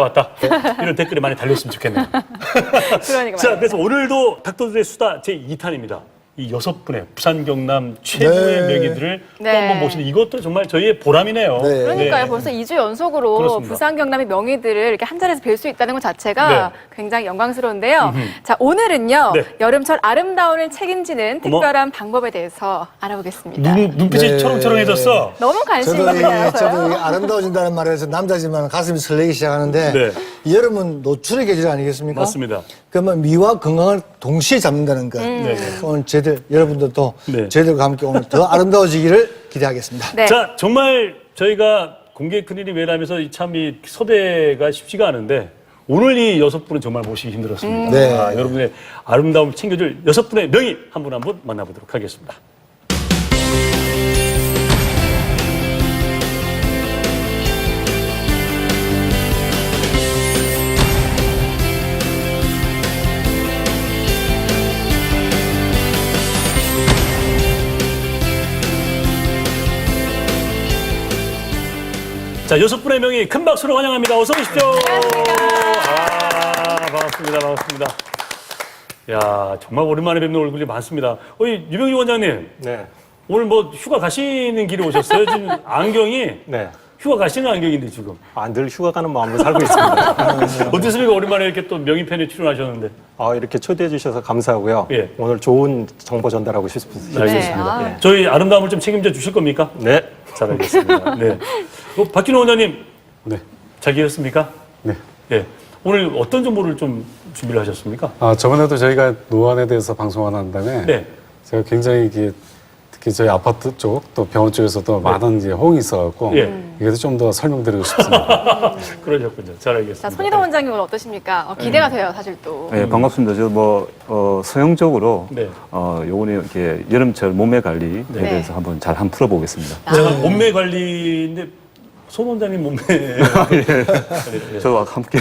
왔다. 이런 댓글이 많이 달렸으면 좋겠네요. 그러니까 자, 그래서 오늘도 닥터들의 수다 제2탄입니다. 이 6분의 부산 경남 최고의 네. 명의들을 또 네. 한번 모시는 이것도 정말 저희의 보람이네요. 네. 그러니까요. 네. 벌써 2주 연속으로 그렇습니다. 부산 경남의 명의들을 이렇게 한 자리에서 뵐 수 있다는 것 자체가 네. 굉장히 영광스러운데요. 자, 오늘은요. 네. 여름철 아름다움을 책임지는 어머. 특별한 방법에 대해서 알아보겠습니다. 눈빛이 네. 초롱초롱해졌어. 너무 관심이 저도 이 많아서요. 아름다워진다는 말에서 남자지만 가슴이 설레기 시작하는데 네. 이 여름은 노출의 계절 아니겠습니까? 맞습니다. 그러면 미와 건강을 동시에 잡는다는 것. 네. 오늘 저희들 여러분들도 네. 저희들과 함께 오늘 더 아름다워지기를 기대하겠습니다. 네. 자, 정말 저희가 공개 큰일이 왜라면서 참 이 섭외가 쉽지가 않은데 오늘 이 6분은 정말 모시기 힘들었습니다. 네. 아, 여러분의 아름다움 챙겨줄 6분의 명의 한 분 한 분 만나보도록 하겠습니다. 자, 6분의 명의 큰 박수로 환영합니다. 어서 오십시오. 반갑습니다. 반갑습니다. 야, 정말 오랜만에 뵙는 얼굴이 많습니다. 유병희 원장님. 네. 오늘 뭐 휴가 가시는 길에 오셨어요? 지금 안경이 네. 휴가 가시는 안경인데 지금. 늘 휴가 가는 마음으로 살고 있습니다. 어떻습니까? 오랜만에 이렇게 또 명의편에 출연하셨는데. 이렇게 초대해 주셔서 감사하고요. 예. 오늘 좋은 정보 전달하고 싶습니다. 알겠습니다. 네. 저희 아름다움을 좀 책임져 주실 겁니까? 네. 잘 알겠습니다. 네. 박진호 원장님. 네. 잘 계셨습니까? 네. 예. 오늘 어떤 정보를 좀 준비를 하셨습니까? 저번에도 저희가 노안에 대해서 방송을 한 다음에 네. 제가 굉장히 이게 특히 저희 아파트 쪽 또 병원 쪽에서도 많은 이제 호응이 있어갖고 예. 이것도 좀 더 설명드리고 싶습니다. 그러셨군요. 잘 알겠습니다. 자, 손희동 원장님 오늘 어떠십니까? 기대가 돼요, 사실 또. 네, 반갑습니다. 서형적으로, 네. 요번에 이렇게 여름철 몸매 관리에 네. 대해서 한번 풀어보겠습니다. 제가 몸매 관리인데 손 원장님 몸매 저와 함께.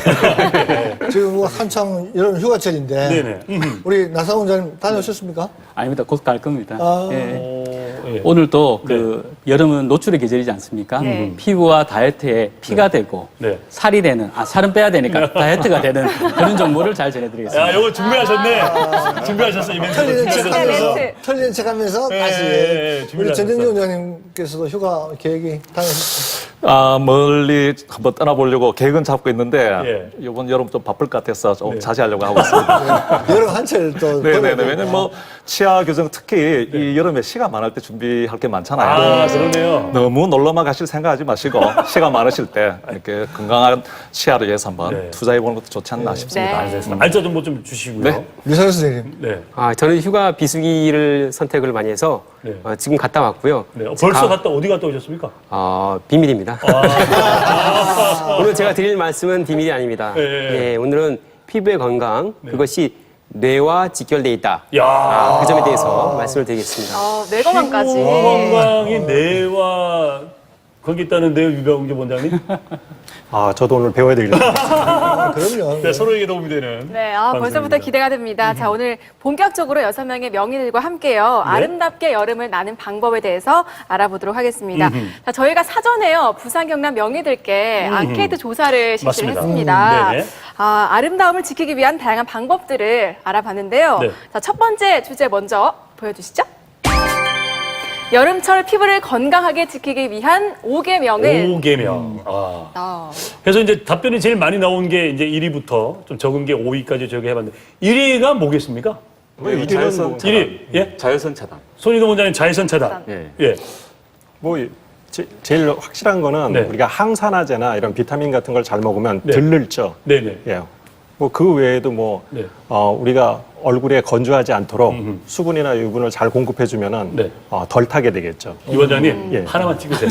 지금 뭐 한창 여름 휴가철인데 네네. 우리 나상 원장님 다녀오셨습니까? 아닙니다. 곧 갈 겁니다. 아. 예. 오늘도 여름은 노출의 계절이지 않습니까? 네. 피부와 다이어트에 피가 되고 네. 살이 되는, 살은 빼야 되니까 다이어트가 되는 그런 정보를 잘 전해드리겠습니다. 야, 이거 준비하셨네. 준비하셨어, 이 멘트. 틀리는 척하면서 멘트. 틀리는 척하면서 네, 다시 네, 우리 전정기 준비하셨어. 원장님께서도 휴가 계획이 다녀오셨죠? 멀리 한번 떠나보려고 계획은 잡고 있는데 예. 이번 여름 좀 바쁠 것 같아서 좀 네. 자제하려고 하고 있습니다. 여름 한철 또 네네네. 왜냐면 뭐 치아 교정 특히 이 여름에 시간 많을 때 준비할 게 많잖아요. 아, 그러네요. 너무 놀러만 가실 생각하지 마시고 시간 많으실 때 이렇게 건강한 치아를 위해서 한번 네. 투자해 보는 것도 좋지 않나 싶습니다. 네. 알짜 정보 좀 주시고요. 네. 유상 선생님. 네. 저는 휴가 비수기를 선택을 많이 해서 네. 지금 갔다 왔고요. 네. 벌써 어디 갔다 오셨습니까? 비밀입니다. 오늘 제가 드릴 말씀은 비밀이 아닙니다. 네. 예, 오늘은 피부의 건강, 그것이 뇌와 직결돼 있다. 야. 그 점에 대해서 말씀을 드리겠습니다. 뇌건강까지. 건강이 뇌와 거기 있다는데요, 유병재 원장님? 저도 오늘 배워야 되겠습니다. 그럼요. 네, 서로에게 도움이 되는. 네, 벌써부터 기대가 됩니다. 자, 오늘 본격적으로 6명의 명의들과 함께요. 아름답게 여름을 나는 방법에 대해서 알아보도록 하겠습니다. 자, 저희가 사전에요. 부산 경남 명의들께 앙케이트 조사를 실시를 맞습니다. 했습니다. 네네. 아름다움을 지키기 위한 다양한 방법들을 알아봤는데요. 네. 자, 첫 번째 주제 먼저 보여주시죠. 여름철 피부를 건강하게 지키기 위한 5개 명을 5개명. 그래서 이제 답변이 제일 많이 나온 게 이제 1위부터 좀 적은 게 5위까지 저기 해봤는데 1위가 뭐겠습니까? 자외선 1위. 예? 자외선 차단. 손희동 원장님 자외선 차단. 예. 예. 제일 확실한 거는 네. 우리가 항산화제나 이런 비타민 같은 걸 잘 먹으면 네. 덜 늙죠. 네네. 예. 그 외에도 네. 우리가 얼굴에 건조하지 않도록 수분이나 유분을 잘 공급해주면은 네. 덜 타게 되겠죠. 이 원장님 예. 하나만 찍으세요.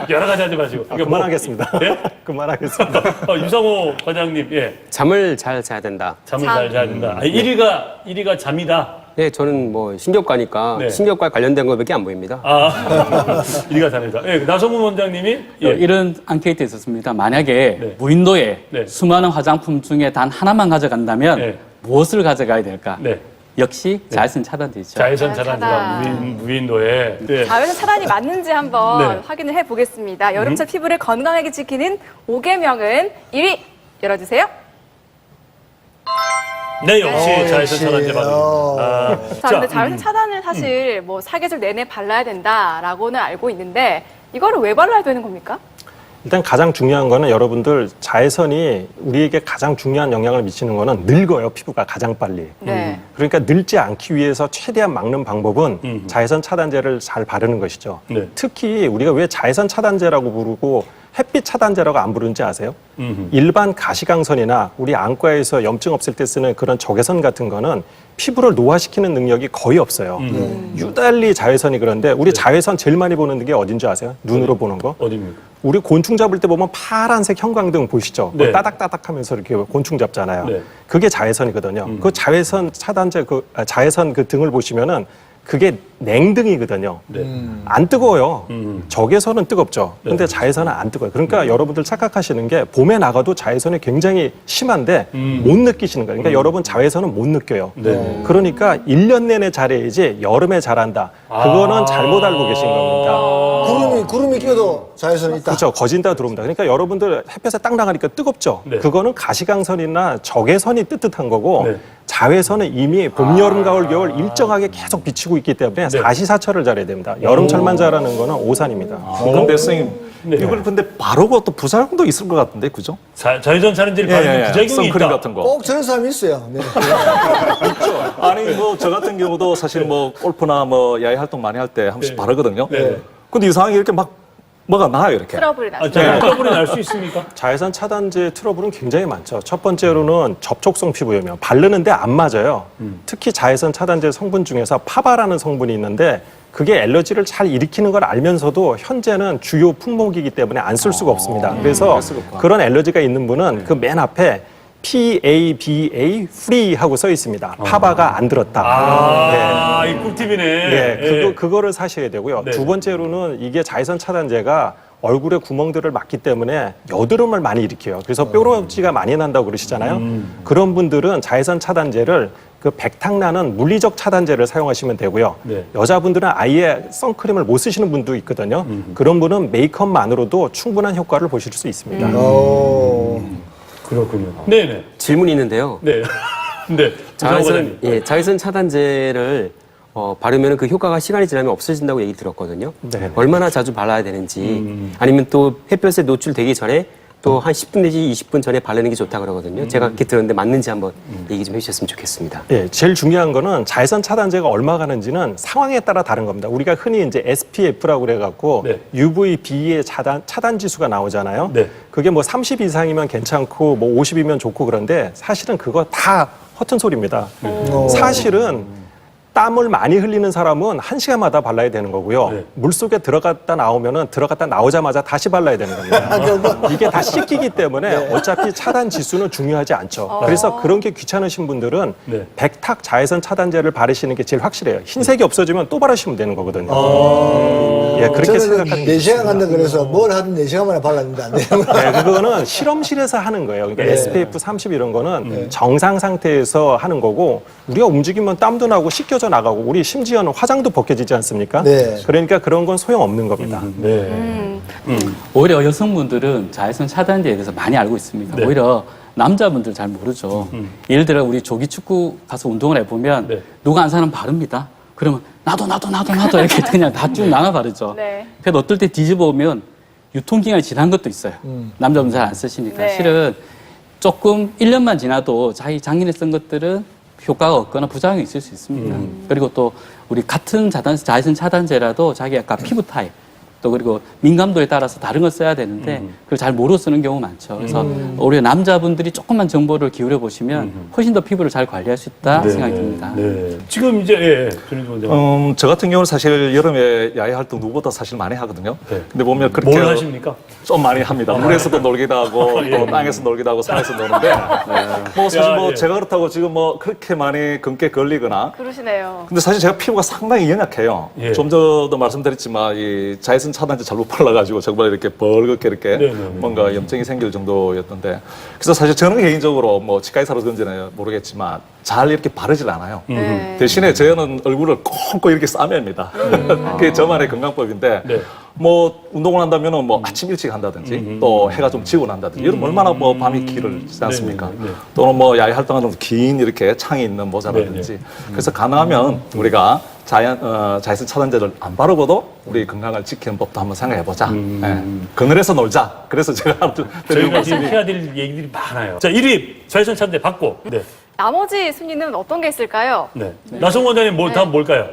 여러 가지 하지 마시고. 그러니까 그만하겠습니다. 예? 그만하겠습니다. 유상호 과장님, 예. 잠을 잘 자야 된다. 잠을 잘 자야 된다. 1위가 잠이다. 네, 저는 뭐 신경과니까 네. 신경과 관련된 것밖에 안 보입니다. 1위가 잠이다. 예, 나성문 원장님이 예. 이런 앙케이트에 있었습니다. 만약에 네. 무인도에 네. 수많은 화장품 중에 단 하나만 가져간다면 네. 무엇을 가져가야 될까? 네. 역시 자외선 차단되죠. 자외선 차단. 차단제가 무인도에. 네. 자외선 차단이 맞는지 한번 네. 확인을 해보겠습니다. 여름철 피부를 건강하게 지키는 5개명은 1위 열어주세요. 네, 역시 자외선 역시. 차단제 맞습니다. 자, 근데 자외선 차단을 사실 뭐 사계절 내내 발라야 된다라고는 알고 있는데 이거를 왜 발라야 되는 겁니까? 일단 가장 중요한 거는 여러분들 자외선이 우리에게 가장 중요한 영향을 미치는 거는 늙어요, 피부가 가장 빨리. 네. 그러니까 늙지 않기 위해서 최대한 막는 방법은 자외선 차단제를 잘 바르는 것이죠. 네. 특히 우리가 왜 자외선 차단제라고 부르고 햇빛 차단제라고 안 부르는지 아세요? 일반 가시광선이나 우리 안과에서 염증 없앨 때 쓰는 그런 적외선 같은 거는 피부를 노화시키는 능력이 거의 없어요. 유달리 자외선이 그런데 우리 자외선 제일 많이 보는 게 어딘지 아세요? 눈으로 보는 거? 어디입니까? 우리 곤충 잡을 때 보면 파란색 형광등 보이시죠? 네. 따닥따닥 하면서 이렇게 곤충 잡잖아요. 네. 그게 자외선이거든요. 그 자외선 차단제, 자외선 그 등을 보시면은 그게 냉등이거든요. 안 뜨거워요. 적외선은 뜨겁죠. 근데 자외선은 안 뜨거워요. 그러니까 여러분들 착각하시는 게 봄에 나가도 자외선이 굉장히 심한데 못 느끼시는 거예요. 그러니까 여러분 자외선은 못 느껴요. 네. 그러니까 1년 내내 잘해야지 여름에 잘한다. 그거는 잘못 알고 계신 겁니다. 구름이 끼어도 자외선이 있다. 그렇죠. 거진다 들어옵니다. 그러니까 여러분들 햇볕에 딱 나가니까 뜨겁죠. 네. 그거는 가시광선이나 적외선이 뜨뜻한 거고 네. 자외선은 이미 봄, 여름, 가을, 겨울 일정하게 계속 비치고 있기 때문에 사시사철을 잘해야 됩니다. 여름철만 잘하는 거는 오산입니다. 근데 선생님 네. 이걸 근데 바르고 또 부작용도 있을 것 같은데 그죠? 자외선 차단제를 바르면 부작용이 선크림 있다. 같은 거. 꼭 저런 사람이 있어요. 네. 아니 뭐 저 같은 경우도 사실 뭐 골프나 뭐 야외 활동 많이 할 때 한 번씩 네. 바르거든요. 네. 근데 이상하게 이렇게 막 뭐가 나요 이렇게. 트러블이 나죠. 트러블이 날 수 있습니까? 자외선 차단제 트러블은 굉장히 많죠. 첫 번째로는 접촉성 피부염이요. 바르는데 안 맞아요. 특히 자외선 차단제 성분 중에서 파바라는 성분이 있는데 그게 알러지를 잘 일으키는 걸 알면서도 현재는 주요 품목이기 때문에 안 쓸 수가 없습니다. 그래서 그런 알러지가 있는 분은 그 맨 앞에 PABA free 하고 써 있습니다. 파바가 안 들었다. 이 꿀팁이네. 네, 그거를 사셔야 되고요. 네. 두 번째로는 이게 자외선 차단제가 얼굴에 구멍들을 막기 때문에 여드름을 많이 일으켜요. 그래서 뾰루지가 많이 난다고 그러시잖아요. 그런 분들은 자외선 차단제를 그 백탁나는 물리적 차단제를 사용하시면 되고요. 네. 여자분들은 아예 선크림을 못 쓰시는 분도 있거든요. 그런 분은 메이크업만으로도 충분한 효과를 보실 수 있습니다. 그렇군요. 네네. 질문이 있는데요. 네. 네. 자외선, 자외선 차단제를 바르면 그 효과가 시간이 지나면 없어진다고 얘기 들었거든요. 네. 얼마나 자주 발라야 되는지 아니면 또 햇볕에 노출되기 전에 또 한 10분 내지 20분 전에 바르는 게 좋다 그러거든요. 제가 그렇게 들었는데 맞는지 한번 얘기 좀 해주셨으면 좋겠습니다. 예, 제일 중요한 거는 자외선 차단제가 얼마 가는지는 상황에 따라 다른 겁니다. 우리가 흔히 이제 SPF라고 그래갖고 네. UVB의 차단 지수가 나오잖아요. 네. 그게 뭐 30 이상이면 괜찮고 뭐 50이면 좋고 그런데 사실은 그거 다 허튼 소리입니다. 사실은 땀을 많이 흘리는 사람은 1시간마다 발라야 되는 거고요. 네. 물속에 들어갔다 나오면은 들어갔다 나오자마자 다시 발라야 되는 겁니다. 이게 다 씻기기 때문에 어차피 차단 지수는 중요하지 않죠. 그래서 그런 게 귀찮으신 분들은 네. 백탁 자외선 차단제를 바르시는 게 제일 확실해요. 흰색이 없어지면 또 바르시면 되는 거거든요. 예, 그렇게 저는 생각하는 게 4시간 간다 그래서 뭘 하든 4시간 만에 발랐는데 안 돼요. 네, 그거는 실험실에서 하는 거예요. 그러니까 SPF 30 이런 거는 정상 상태에서 하는 거고 우리가 움직이면 땀도 나고 씻겨져 나가고 우리 심지어는 화장도 벗겨지지 않습니까? 네. 그러니까 그런 건 소용없는 겁니다. 네. 오히려 여성분들은 자외선 차단제에 대해서 많이 알고 있습니다. 네. 오히려 남자분들 잘 모르죠. 예를 들어 우리 조기 축구 가서 운동을 해보면 네. 누가 안 사람 바릅니다. 그러면 나도 이렇게 그냥 다 쭉 나눠 바르죠. 네. 그래서 어떨 때 뒤집어 보면 유통기한이 지난 것도 있어요. 남자분 잘 안 쓰시니까. 네. 실은 조금 1년만 지나도 자기 작년에 쓴 것들은 효과가 없거나 부작용이 있을 수 있습니다. 그리고 또 우리 같은 자외선 차단제라도 자기 아까 피부 타입 또 그리고 민감도에 따라서 다른 걸 써야 되는데 그걸 잘 모르고 쓰는 경우 많죠. 그래서 오히려 남자분들이 조금만 정보를 기울여 보시면 훨씬 더 피부를 잘 관리할 수 있다 생각이 듭니다. 네. 지금 이제 전현주 원장님 저 같은 경우는 사실 여름에 야외 활동 누구보다 사실 많이 하거든요. 네. 근데 보면 그렇게 뭘 하십니까? 좀 많이 합니다. 물에서도 놀기도 하고 또 땅에서 놀기도 하고 산에서 노는데 뭐 사실 야, 뭐 예. 제가 그렇다고 지금 뭐 그렇게 많이 금께 걸리거나 그러시네요. 근데 사실 제가 피부가 상당히 연약해요. 예. 좀 전에도 말씀드렸지만 이 자외선 차단제 잘못 발라가지고 정말 이렇게 벌겋게 이렇게 네네네. 뭔가 염증이 생길 정도였던데 그래서 사실 저는 개인적으로 뭐 치과의사로 그런지는 모르겠지만 잘 이렇게 바르질 않아요. 네. 대신에 저는 얼굴을 꽁꽁 이렇게 싸맵니다. 그게 저만의 건강법인데 네. 뭐 운동을 한다면은 뭐 아침 일찍 한다든지 또 해가 좀 지고 난다든지 여름 얼마나 뭐 밤이 길지 않습니까? 네네네. 네. 또는 뭐 야외 활동하는 긴 이렇게 창이 있는 모자라든지 그래서 가능하면 우리가 자외선 차단제를 안 바르고도 우리 건강을 지키는 법도 한번 생각해 보자. 그늘에서 놀자. 그래서 제가 드리는 저희가 지금 말씀이 해야 될 얘기들이 많아요. 자, 1위 자외선 차단제 받고. 네. 나머지 순위는 어떤 게 있을까요? 네. 나성 원장님 다음 뭘까요?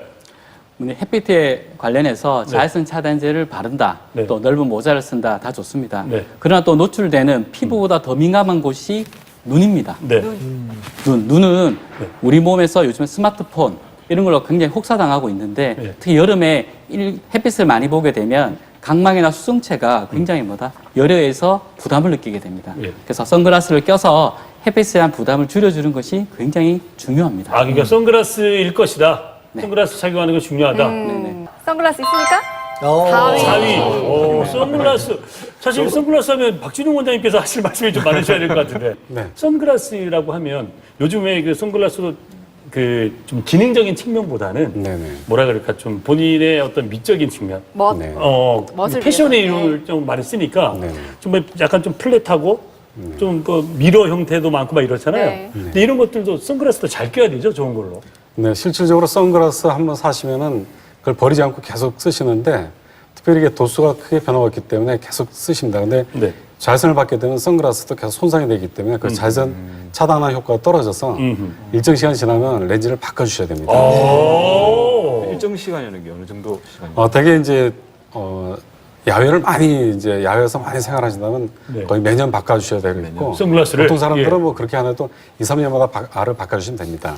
햇빛에 관련해서 자외선 차단제를 바른다, 네. 또 넓은 모자를 쓴다, 다 좋습니다. 네. 그러나 또 노출되는 피부보다 더 민감한 곳이 눈입니다. 네. 눈은 우리 몸에서 요즘에 스마트폰 이런 걸로 굉장히 혹사당하고 있는데 네. 특히 여름에 햇빛을 많이 보게 되면 각막이나 수정체가 굉장히 열에서 부담을 느끼게 됩니다. 네. 그래서 선글라스를 껴서 햇빛에 대한 부담을 줄여주는 것이 굉장히 중요합니다. 아, 그러니까 선글라스일 것이다. 선글라스 착용하는 게 중요하다. 선글라스 있습니까? 4위. 선글라스. 사실 선글라스 하면 박진웅 원장님께서 하실 말씀이 좀 많으셔야 될 것 같은데. 네. 선글라스라고 하면 요즘에 그 선글라스도 그 좀 기능적인 측면보다는 네네. 뭐라 그럴까 좀 본인의 어떤 미적인 측면. 네. 멋을 패션에 위해서. 이름을 좀 많이 쓰니까 네. 좀 약간 좀 플랫하고 좀 그 미러 형태도 많고 막 이렇잖아요. 네. 근데 이런 것들도 선글라스도 잘 껴야 되죠, 좋은 걸로. 네, 실질적으로 선글라스 한번 사시면은 그걸 버리지 않고 계속 쓰시는데 특별히 이게 도수가 크게 변화가 없기 때문에 계속 쓰십니다. 근데 네. 자외선을 받게 되면 선글라스도 계속 손상이 되기 때문에 그 자외선 차단하는 효과가 떨어져서 일정 시간 지나면 렌즈를 바꿔주셔야 됩니다. 일정 시간이라는 게 어느 정도 시간이? 되게 이제 야외를 많이 이제 야외에서 많이 생활하신다면 네. 거의 매년 바꿔주셔야 되고 선글라스를? 보통 사람들은 예. 뭐 그렇게 안 해도 2, 3년마다 알을 바꿔주시면 됩니다.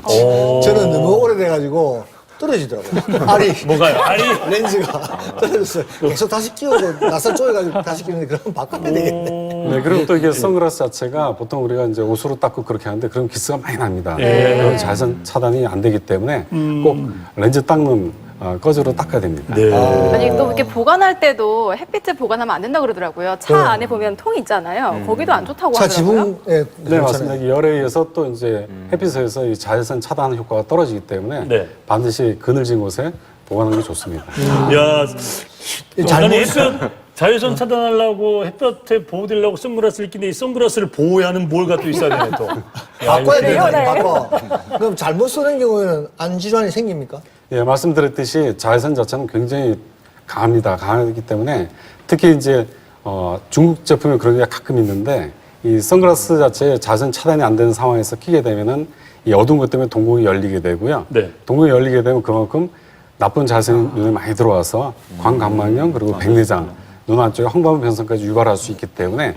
저는 너무 오래돼가지고 떨어지더라고요. 알이. 뭐가요? 알이? 렌즈가 떨어졌어요. 계속 다시 끼우고 나살 쪼여가지고 다시 끼우는데 그럼 바꿔야 되겠네. 네, 그리고 또 이게 선글라스 자체가 보통 우리가 이제 옷으로 닦고 그렇게 하는데 그럼 기스가 많이 납니다. 예. 그건 자외선 차단이 안 되기 때문에 꼭 렌즈 닦는 꺼즈로 닦아야 됩니다. 네. 아니 또 이렇게 보관할 때도 햇빛에 보관하면 안 된다 그러더라고요. 차 안에 보면 통이 있잖아요. 거기도 안 좋다고 차 하더라고요. 지붕에 네, 맞습니다. 이 열에 의해서 또 이제 햇빛에서 이 자외선 차단 효과가 떨어지기 때문에 네. 반드시 그늘진 곳에 보관하는 게 좋습니다. 야, 잘못 햇볕 자외선 차단하려고 햇볕에 보호되려고 선글라스를 끼는데 이 선글라스를 보호해야 하는 뭘가 또 있어야 되네 또. 바꿔야 그래요? 되네. 네. 바꿔. 그럼 잘못 쓰는 경우에는 안 질환이 생깁니까? 예, 말씀드렸듯이 자외선 자체는 굉장히 강합니다. 강하기 때문에 특히 이제 중국 제품에 그런 게 가끔 있는데 이 선글라스 자체에 자외선 차단이 안 되는 상황에서 끼게 되면은 이 어두운 것 때문에 동공이 열리게 되고요. 네. 동공이 열리게 되면 그만큼 나쁜 자외선이 눈에 많이 들어와서 광각막염 그리고 백내장 눈 안쪽에 황반부 변성까지 유발할 수 있기 때문에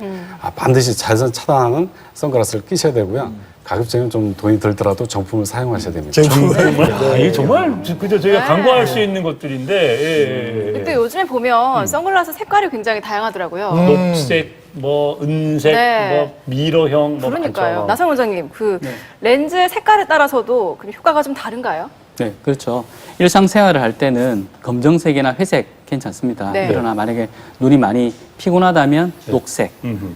반드시 자외선 차단하는 선글라스를 끼셔야 되고요. 가급적이면 좀 돈이 들더라도 정품을 사용하셔야 됩니다. 정말 이게 정말 그저 저희가 광고할 수 있는 것들인데. 예. 또 요즘에 보면 선글라스 색깔이 굉장히 다양하더라고요. 녹색, 뭐 은색, 네. 뭐 미러형, 뭐 그러니까요. 많죠. 나성 원장님, 그 렌즈 색깔에 따라서도 그 효과가 좀 다른가요? 네, 그렇죠. 일상생활을 할 때는 검정색이나 회색 괜찮습니다. 네. 그러나 만약에 눈이 많이 피곤하다면 녹색,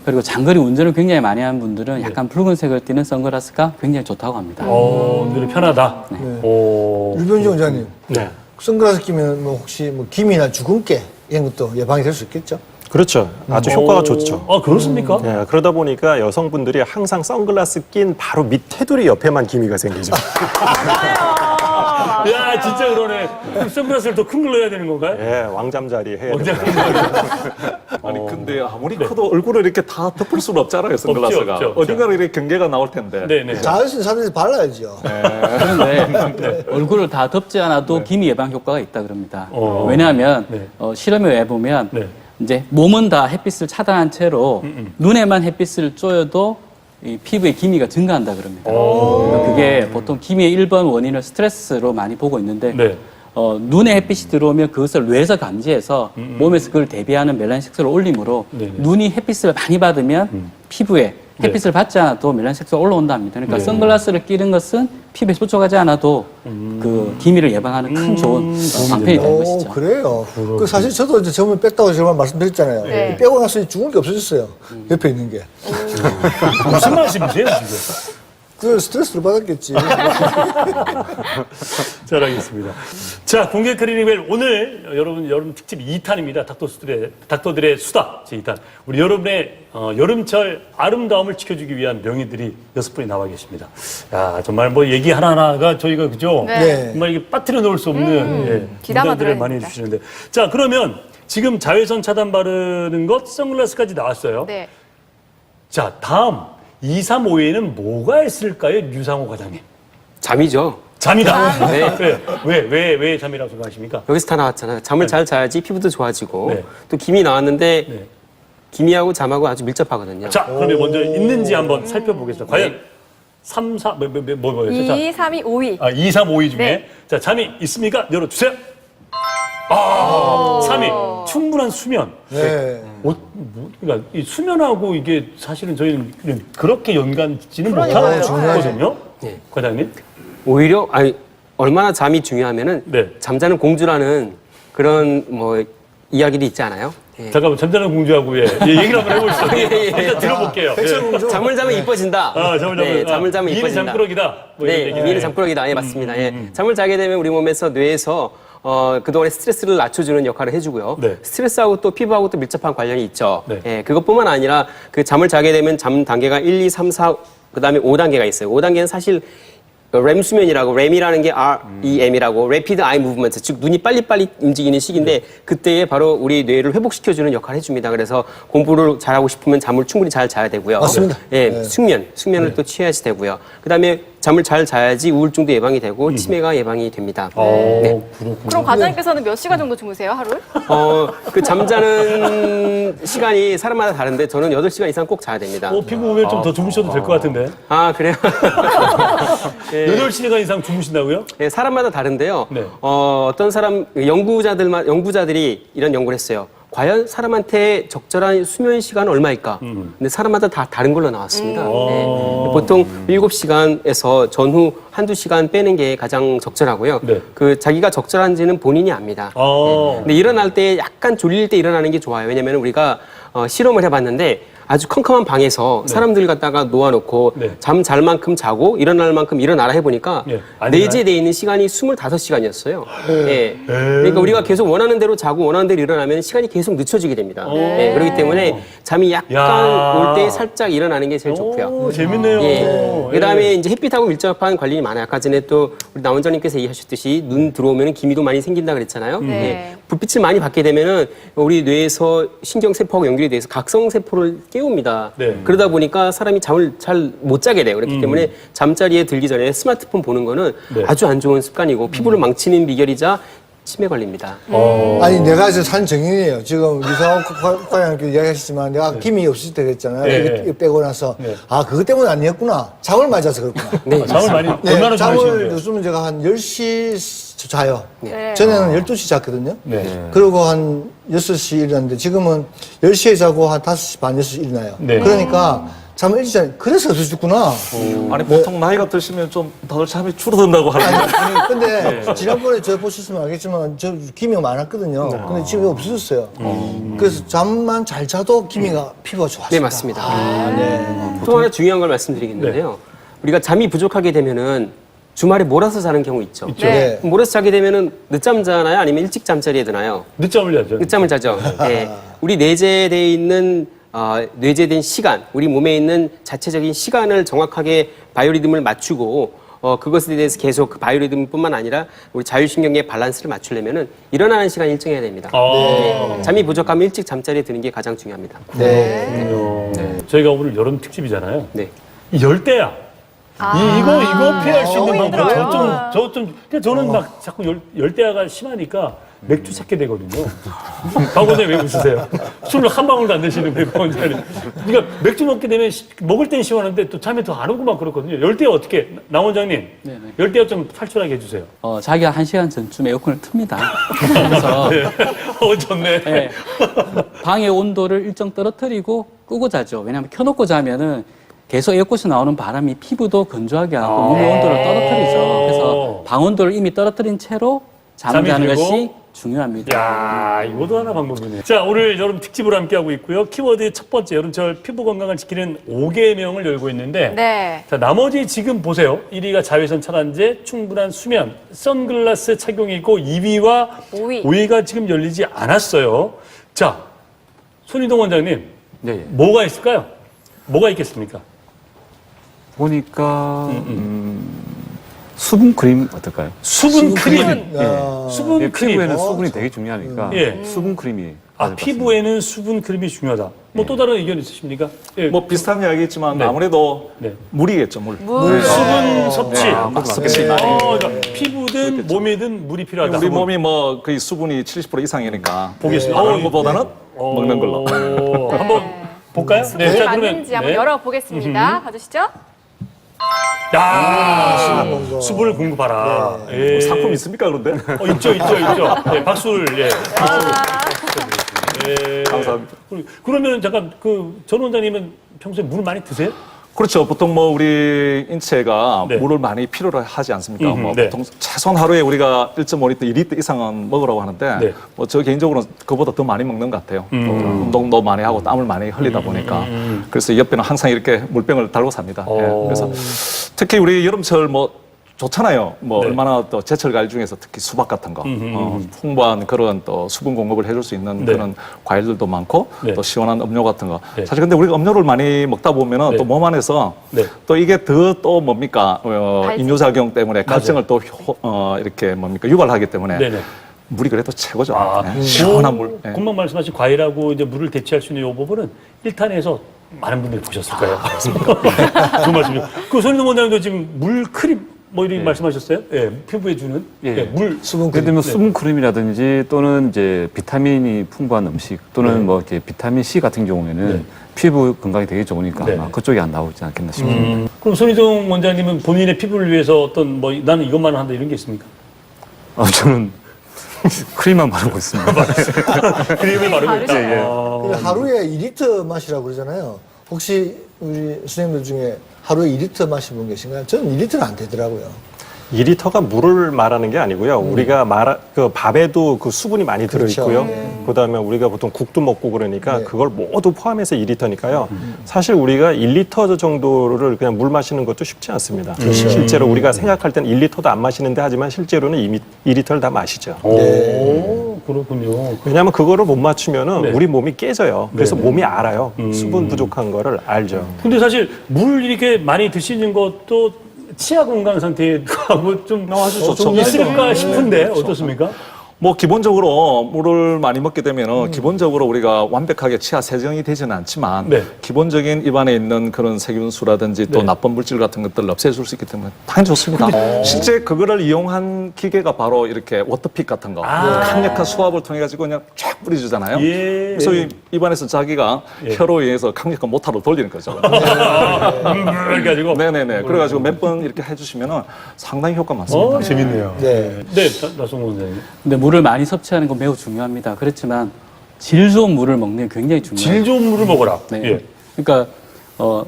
그리고 장거리 운전을 굉장히 많이 하는 분들은 약간 붉은색을 띠는 선글라스가 굉장히 좋다고 합니다. 눈이 편하다. 오. 유병재 원장님, 네. 선글라스 끼면 뭐 혹시 뭐 김이나 주근깨 이런 것도 예방이 될 수 있겠죠? 그렇죠. 아주 효과가 좋죠. 아, 그렇습니까? 예, 그러다 보니까 여성분들이 항상 선글라스 낀 바로 밑 테두리 옆에만 기미가 생기죠. 야, 진짜 그러네. 그럼 선글라스를 더 큰 걸로 해야 되는 건가요? 예, 왕잠자리 해야 왕자 됩니다. 아니 근데 아무리 커도 얼굴을 이렇게 다 덮을 수는 없잖아요 선글라스가 없죠. 어딘가는 이렇게 경계가 나올 텐데 네네. 자외선 차단제 발라야죠. 그런데 얼굴을 다 덮지 않아도 기미 예방 효과가 있다 그럽니다. 어. 왜냐하면 네. 실험에 해 보면 네. 이제 몸은 다 햇빛을 차단한 채로 눈에만 햇빛을 쬐어도 이 피부의 기미가 증가한다 그럽니다. 그러니까 그게 보통 기미의 1번 원인을 스트레스로 많이 보고 있는데 네. 눈에 햇빛이 들어오면 그것을 뇌에서 감지해서 몸에서 그걸 대비하는 멜라닌 색소를 올리므로 네네. 눈이 햇빛을 많이 받으면 피부에 햇빛을 받지 않아도 멜라닌 색소가 올라온답니다. 그러니까 선글라스를 끼는 것은 피부에 접촉하지 않아도 그 기미를 예방하는 큰 좋은 방편이 되는 것이죠. 그래요. 그 사실 저도 이제 점을 뺐다고 제가 말씀드렸잖아요. 네. 빼고 나서 죽은 게 없어졌어요. 옆에 있는 게. 무슨 말씀이세요, 지금? 그 스트레스를 받았겠지. 잘 알겠습니다. 자, 공개 클리닉웰 오늘 여러분 여름 특집 2탄입니다. 닥터들의 수다 제2탄. 우리 여러분의 여름철 아름다움을 지켜주기 위한 명의들이 6분이 나와 계십니다. 야, 정말 뭐 얘기 하나하나가 저희가 그죠? 네. 정말 이게 빠뜨려 놓을 수 없는 예, 귀담아 문단들을 들어야 많이 됩니다. 해주시는데. 자, 그러면 지금 자외선 차단 바르는 것, 선글라스까지 나왔어요. 네. 자, 다음 2, 3, 5위에는 뭐가 있을까요, 유상호 과장님? 잠이죠. 잠이다. 네. 왜 잠이라고 생각하십니까? 여기서 다 나왔잖아요. 잠을 잘 자야지 피부도 좋아지고 네. 또 김이 나왔는데 네. 김이하고 잠하고 아주 밀접하거든요. 자, 그러면 먼저 있는지 한번 살펴보겠습니다. 과연 3, 4, 뭐였죠? 2, 3위, 5위. 2, 3, 5위 중에. 네. 자, 잠이 있습니까? 열어주세요. 아, 3위. 충분한 수면. 네. 그러니까 이 수면하고 이게 사실은 저희는 그렇게 연관지는 그러니까요. 못하거든요. 네. 과장님. 오히려 얼마나 잠이 중요하면은 네. 잠자는 공주라는 그런 뭐 이야기도 있지 않아요? 예. 잠깐만, 잠자는 공주하고 얘기를 한번 해보시죠. 예, 예. 일단 들어볼게요. 예. 잠을 자면 이뻐진다. 잠을 자면, 네, 잠을 자면 미인은 이뻐진다. 잠꾸러기다. 뭐 이런 네, 얘기네. 미인은 잠꾸러기다. 예, 맞습니다. 예. 잠을 자게 되면 우리 몸에서 뇌에서 그동안의 스트레스를 낮춰주는 역할을 해주고요. 네. 스트레스하고 또 피부하고 또 밀접한 관련이 있죠. 네. 예, 그것뿐만 아니라 그 잠을 자게 되면 잠 단계가 1, 2, 3, 4, 그 다음에 5단계가 있어요. 5단계는 사실 렘 수면이라고, 렘이라는 게 REM이라고, Rapid Eye Movement, 즉 눈이 빨리빨리 움직이는 시기인데 그때에 바로 우리 뇌를 회복시켜주는 역할을 해줍니다. 그래서 공부를 잘하고 싶으면 잠을 충분히 잘 자야 되고요. 맞습니다. 예, 네. 숙면을 또 취해야지 되고요. 그다음에 잠을 잘 자야지 우울증도 예방이 되고 치매가 예방이 됩니다. 네. 그럼 과장님께서는 몇 시간 정도 주무세요, 하루에? 그 잠자는 시간이 사람마다 다른데 저는 8시간 이상 꼭 자야 됩니다. 피부 보면 좀 더 주무셔도 될 것 같은데. 아, 그래요? 예. 8시간 이상 주무신다고요? 네, 사람마다 다른데요. 네. 어떤 사람 연구자들이 이런 연구를 했어요. 과연 사람한테 적절한 수면 시간은 얼마일까? 근데 사람마다 다 다른 걸로 나왔습니다. 네. 보통 7시간에서 전후 한두 시간 빼는 게 가장 적절하고요. 네. 그 자기가 적절한지는 본인이 압니다. 네. 근데 일어날 때 약간 졸릴 때 일어나는 게 좋아요. 왜냐면 우리가 실험을 해봤는데 아주 컴컴한 방에서 사람들 갖다가 놓아놓고 네. 잠 잘 만큼 자고 일어날 만큼 일어나라 해보니까 네. 아니나요? 내재되어 있는 시간이 25시간이었어요. 예. 그러니까 우리가 계속 원하는 대로 자고 원하는 대로 일어나면 시간이 계속 늦춰지게 됩니다. 예. 그렇기 때문에 잠이 약간 야. 올 때 살짝 일어나는 게 제일 좋고요. 오, 재밌네요. 예. 그다음에 이제 햇빛하고 밀접한 관련이 많아요. 아까 전에 또 우리 나 원장님께서 얘기하셨듯이 눈 들어오면 기미도 많이 생긴다 그랬잖아요. 네. 예. 불빛을 많이 받게 되면은 우리 뇌에서 신경세포하고 연결이 돼서 각성세포를 깨웁니다. 네. 그러다 보니까 사람이 잠을 잘 못 자게 돼요. 그렇기 때문에 잠자리에 들기 전에 스마트폰 보는 거는 네. 아주 안 좋은 습관이고 피부를 망치는 비결이자 치매 관리입니다. 아니, 내가 이제 산 정인이에요. 지금 유상호 과장님께서 이야기하셨지만 내가 김이 없을 때 그랬잖아요. 네. 이거 빼고 나서. 네. 아, 그것 때문 아니었구나. 잠을 많이 자서 그렇구나. 네, 잠을 많이, 네, 얼마나 잠을 주무시는데요? 요즘은 제가 한 10시 자요. 네. 전에는 12시 잤거든요. 네. 그리고 한 6시 일어났는데 지금은 10시에 자고 한 5시 반, 6시 일어나요. 네. 그러니까 잠을 일찍 자요. 그래서 없어졌구나. 아니 보통 나이가 드시면 좀 다들 잠이 줄어든다고 하는데 아니, 근데 지난번에 저 보셨으면 알겠지만 저 기미가 많았거든요. 근데 지금 없어졌어요. 그래서 잠만 잘 자도 기미가 피부가 좋아집니다. 네, 맞습니다. 또 하나 중요한 걸 말씀드리겠는데요. 우리가 잠이 부족하게 되면은 주말에 몰아서 자는 경우 있죠. 네. 몰아서 자게 되면은 늦잠 자나요? 아니면 일찍 잠자리에 드나요? 늦잠을 자죠. 늦잠을 자죠. 네. 우리 내재되어 있는 뇌재된 시간, 우리 몸에 있는 자체적인 시간을 정확하게 바이오리듬을 맞추고 그것에 대해서 계속 그 바이오리듬뿐만 아니라 우리 자율신경의 밸런스를 맞추려면은 일어나는 시간이 일정해야 됩니다. 네. 잠이 부족하면 일찍 잠자리에 드는 게 가장 중요합니다. 저희가 오늘 여름 특집이잖아요. 네. 이 열대야. 이거 피할 수 있는 너무 방법. 힘들어요. 그러니까 저는 막 자꾸 열대야가 심하니까 맥주 찾게 되거든요. 박 원장님 왜 웃으세요? 술을 한 방울도 안 드시는 박 원장님. 그러니까 맥주 먹게 되면 먹을 땐 시원한데 또 잠이 더 안 오고 막 그렇거든요. 열대 어떻게, 남 원장님, 네네. 열대 좀 탈출하게 해주세요. 자기가 1시간 전쯤에 에어컨을 틉니다. 그래서 네. 좋네. 예, 방의 온도를 일정 떨어뜨리고 끄고 자죠. 왜냐하면 켜놓고 자면은 계속 에어컨에서 나오는 바람이 피부도 건조하게 하고 몸의 온도를 떨어뜨리죠. 그래서 방 온도를 이미 떨어뜨린 채로 잠을 잠이 자는 들고? 것이 중요합니다. 야, 이것도 하나 방법이네. 자, 오늘 여름 특집으로 함께하고 있고요. 키워드 첫 번째, 여름철 피부 건강을 지키는 5개의 명을 열고 있는데, 네. 자, 나머지 지금 보세요. 1위가 자외선 차단제, 충분한 수면, 선글라스 착용이고 2위와 5위가 지금 열리지 않았어요. 자, 손희동 원장님, 예, 예. 뭐가 있을까요? 뭐가 있겠습니까? 보니까 수분 크림 어떨까요? 수분 크림. 아, 수분 예, 크림. 피부에는 수분이 되게 중요하니까 예. 수분 크림이 아, 피부에는 수분 크림이 중요하다. 뭐 또 다른 의견 있으십니까? 예. 뭐 비슷한 이야기겠지만 네. 아무래도 네. 물이겠죠, 물. 수분 섭취. 섭취 많이. 그러니까 피부든 몸이든 물이 필요하다. 우리 몸이 뭐 거의 수분이 70% 이상이니까 보겠습니다. 먹는 것보다는 먹는 걸로. 한번 볼까요? 수분이 자, 맞는지 한번 열어보겠습니다. 봐주시죠. 야, 수분을 공급하라. 예. 상품 있습니까, 그런데? 있죠. 예, 박수를, 예. 예. 감사합니다. 그러면 잠깐, 전 원장님은 평소에 물을 많이 드세요? 그렇죠. 보통 뭐 우리 인체가 네. 물을 많이 필요로 하지 않습니까? 뭐 네. 보통 최소한 하루에 우리가 1.5리터, 2리터 이상은 먹으라고 하는데 네. 뭐 저 개인적으로는 그보다 더 많이 먹는 것 같아요. 또 운동도 많이 하고 땀을 많이 흘리다 보니까 그래서 옆에는 항상 이렇게 물병을 달고 삽니다. 예. 그래서 특히 우리 여름철 뭐 좋잖아요. 뭐 네. 얼마나 또 제철 과일 중에서 특히 수박 같은 거 풍부한 그런 또 수분 공급을 해줄 수 있는 네. 그런 과일들도 많고 네. 또 시원한 음료 같은 거. 네. 사실 근데 우리가 음료를 많이 먹다 보면은 네. 또 몸 안에서 네. 또 이게 더 또 뭡니까 발생. 이뇨작용 때문에 갈증을 또 이렇게 뭡니까 유발하기 때문에 네네. 물이 그래도 최고죠. 아, 예. 시원한 물. 예. 금방 말씀하신 과일하고 이제 물을 대체할 수 있는 이 부분은 1탄에서 많은 분들이 보셨을 거예요. 그 말씀이요. 손희동 원장님도 지금 물 크림 뭐 이런 말씀하셨어요? 예, 피부에 주는 물 수분 예를 들면 수분 크림이라든지 또는 이제 비타민이 풍부한 음식 또는 뭐 이렇게 비타민 C 같은 경우에는 피부 건강이 되게 좋으니까 네. 아마 그쪽이 안 나오지 않겠나 싶습니다. 그럼 손희동 원장님은 본인의 피부를 위해서 어떤 뭐 나는 이것만 한다 이런 게 있습니까? 저는 크림만 바르고 있습니다. 크림을 바르고 있다. 그 하루에 2리터 마시라고 그러잖아요. 혹시 우리 선생님들 중에 하루에 2리터 마시는 분 계신가요? 저는 2리터는 안 되더라고요. 2리터가 물을 말하는 게 아니고요. 우리가 그 밥에도 그 수분이 많이 그렇죠. 들어있고요. 그다음에 우리가 보통 국도 먹고 그러니까 네. 그걸 모두 포함해서 2리터니까요. 사실 우리가 1리터 정도를 그냥 물 마시는 것도 쉽지 않습니다. 실제로 우리가 생각할 때는 1리터도 안 마시는데 하지만 실제로는 2리터를 다 마시죠. 오, 그렇군요. 왜냐하면 그거를 못 맞추면은 네. 우리 몸이 깨져요. 그래서 네. 몸이 알아요. 수분 부족한 거를 알죠. 근데 사실 물 이렇게 많이 드시는 것도 치아 건강 상태하고 좀 있을까 싶은데 어떻습니까? 뭐 기본적으로 물을 많이 먹게 되면은 기본적으로 우리가 완벽하게 치아 세정이 되지는 않지만 네. 기본적인 입안에 있는 그런 세균수라든지 또 네. 나쁜 물질 같은 것들을 없애줄 수 있기 때문에 당연히 좋습니다. 실제 그거를 이용한 기계가 바로 이렇게 워터픽 같은 거 강력한 수압을 통해 가지고 그냥 쫙 뿌려주잖아요. 예. 그래서 이 입안에서 자기가 혀로 의해서 강력한 모타로 돌리는 거죠. 그래가지고 네네네. 그래가지고 몇 번 이렇게 해주시면은 상당히 효과 많습니다. 재밌네요. 네. 네, 나성 원장님. 근데 물을 많이 섭취하는 건 매우 중요합니다. 그렇지만 질 좋은 물을 먹는 게 굉장히 중요해요. 질 좋은 물을 먹어라. 네. 예. 그러니까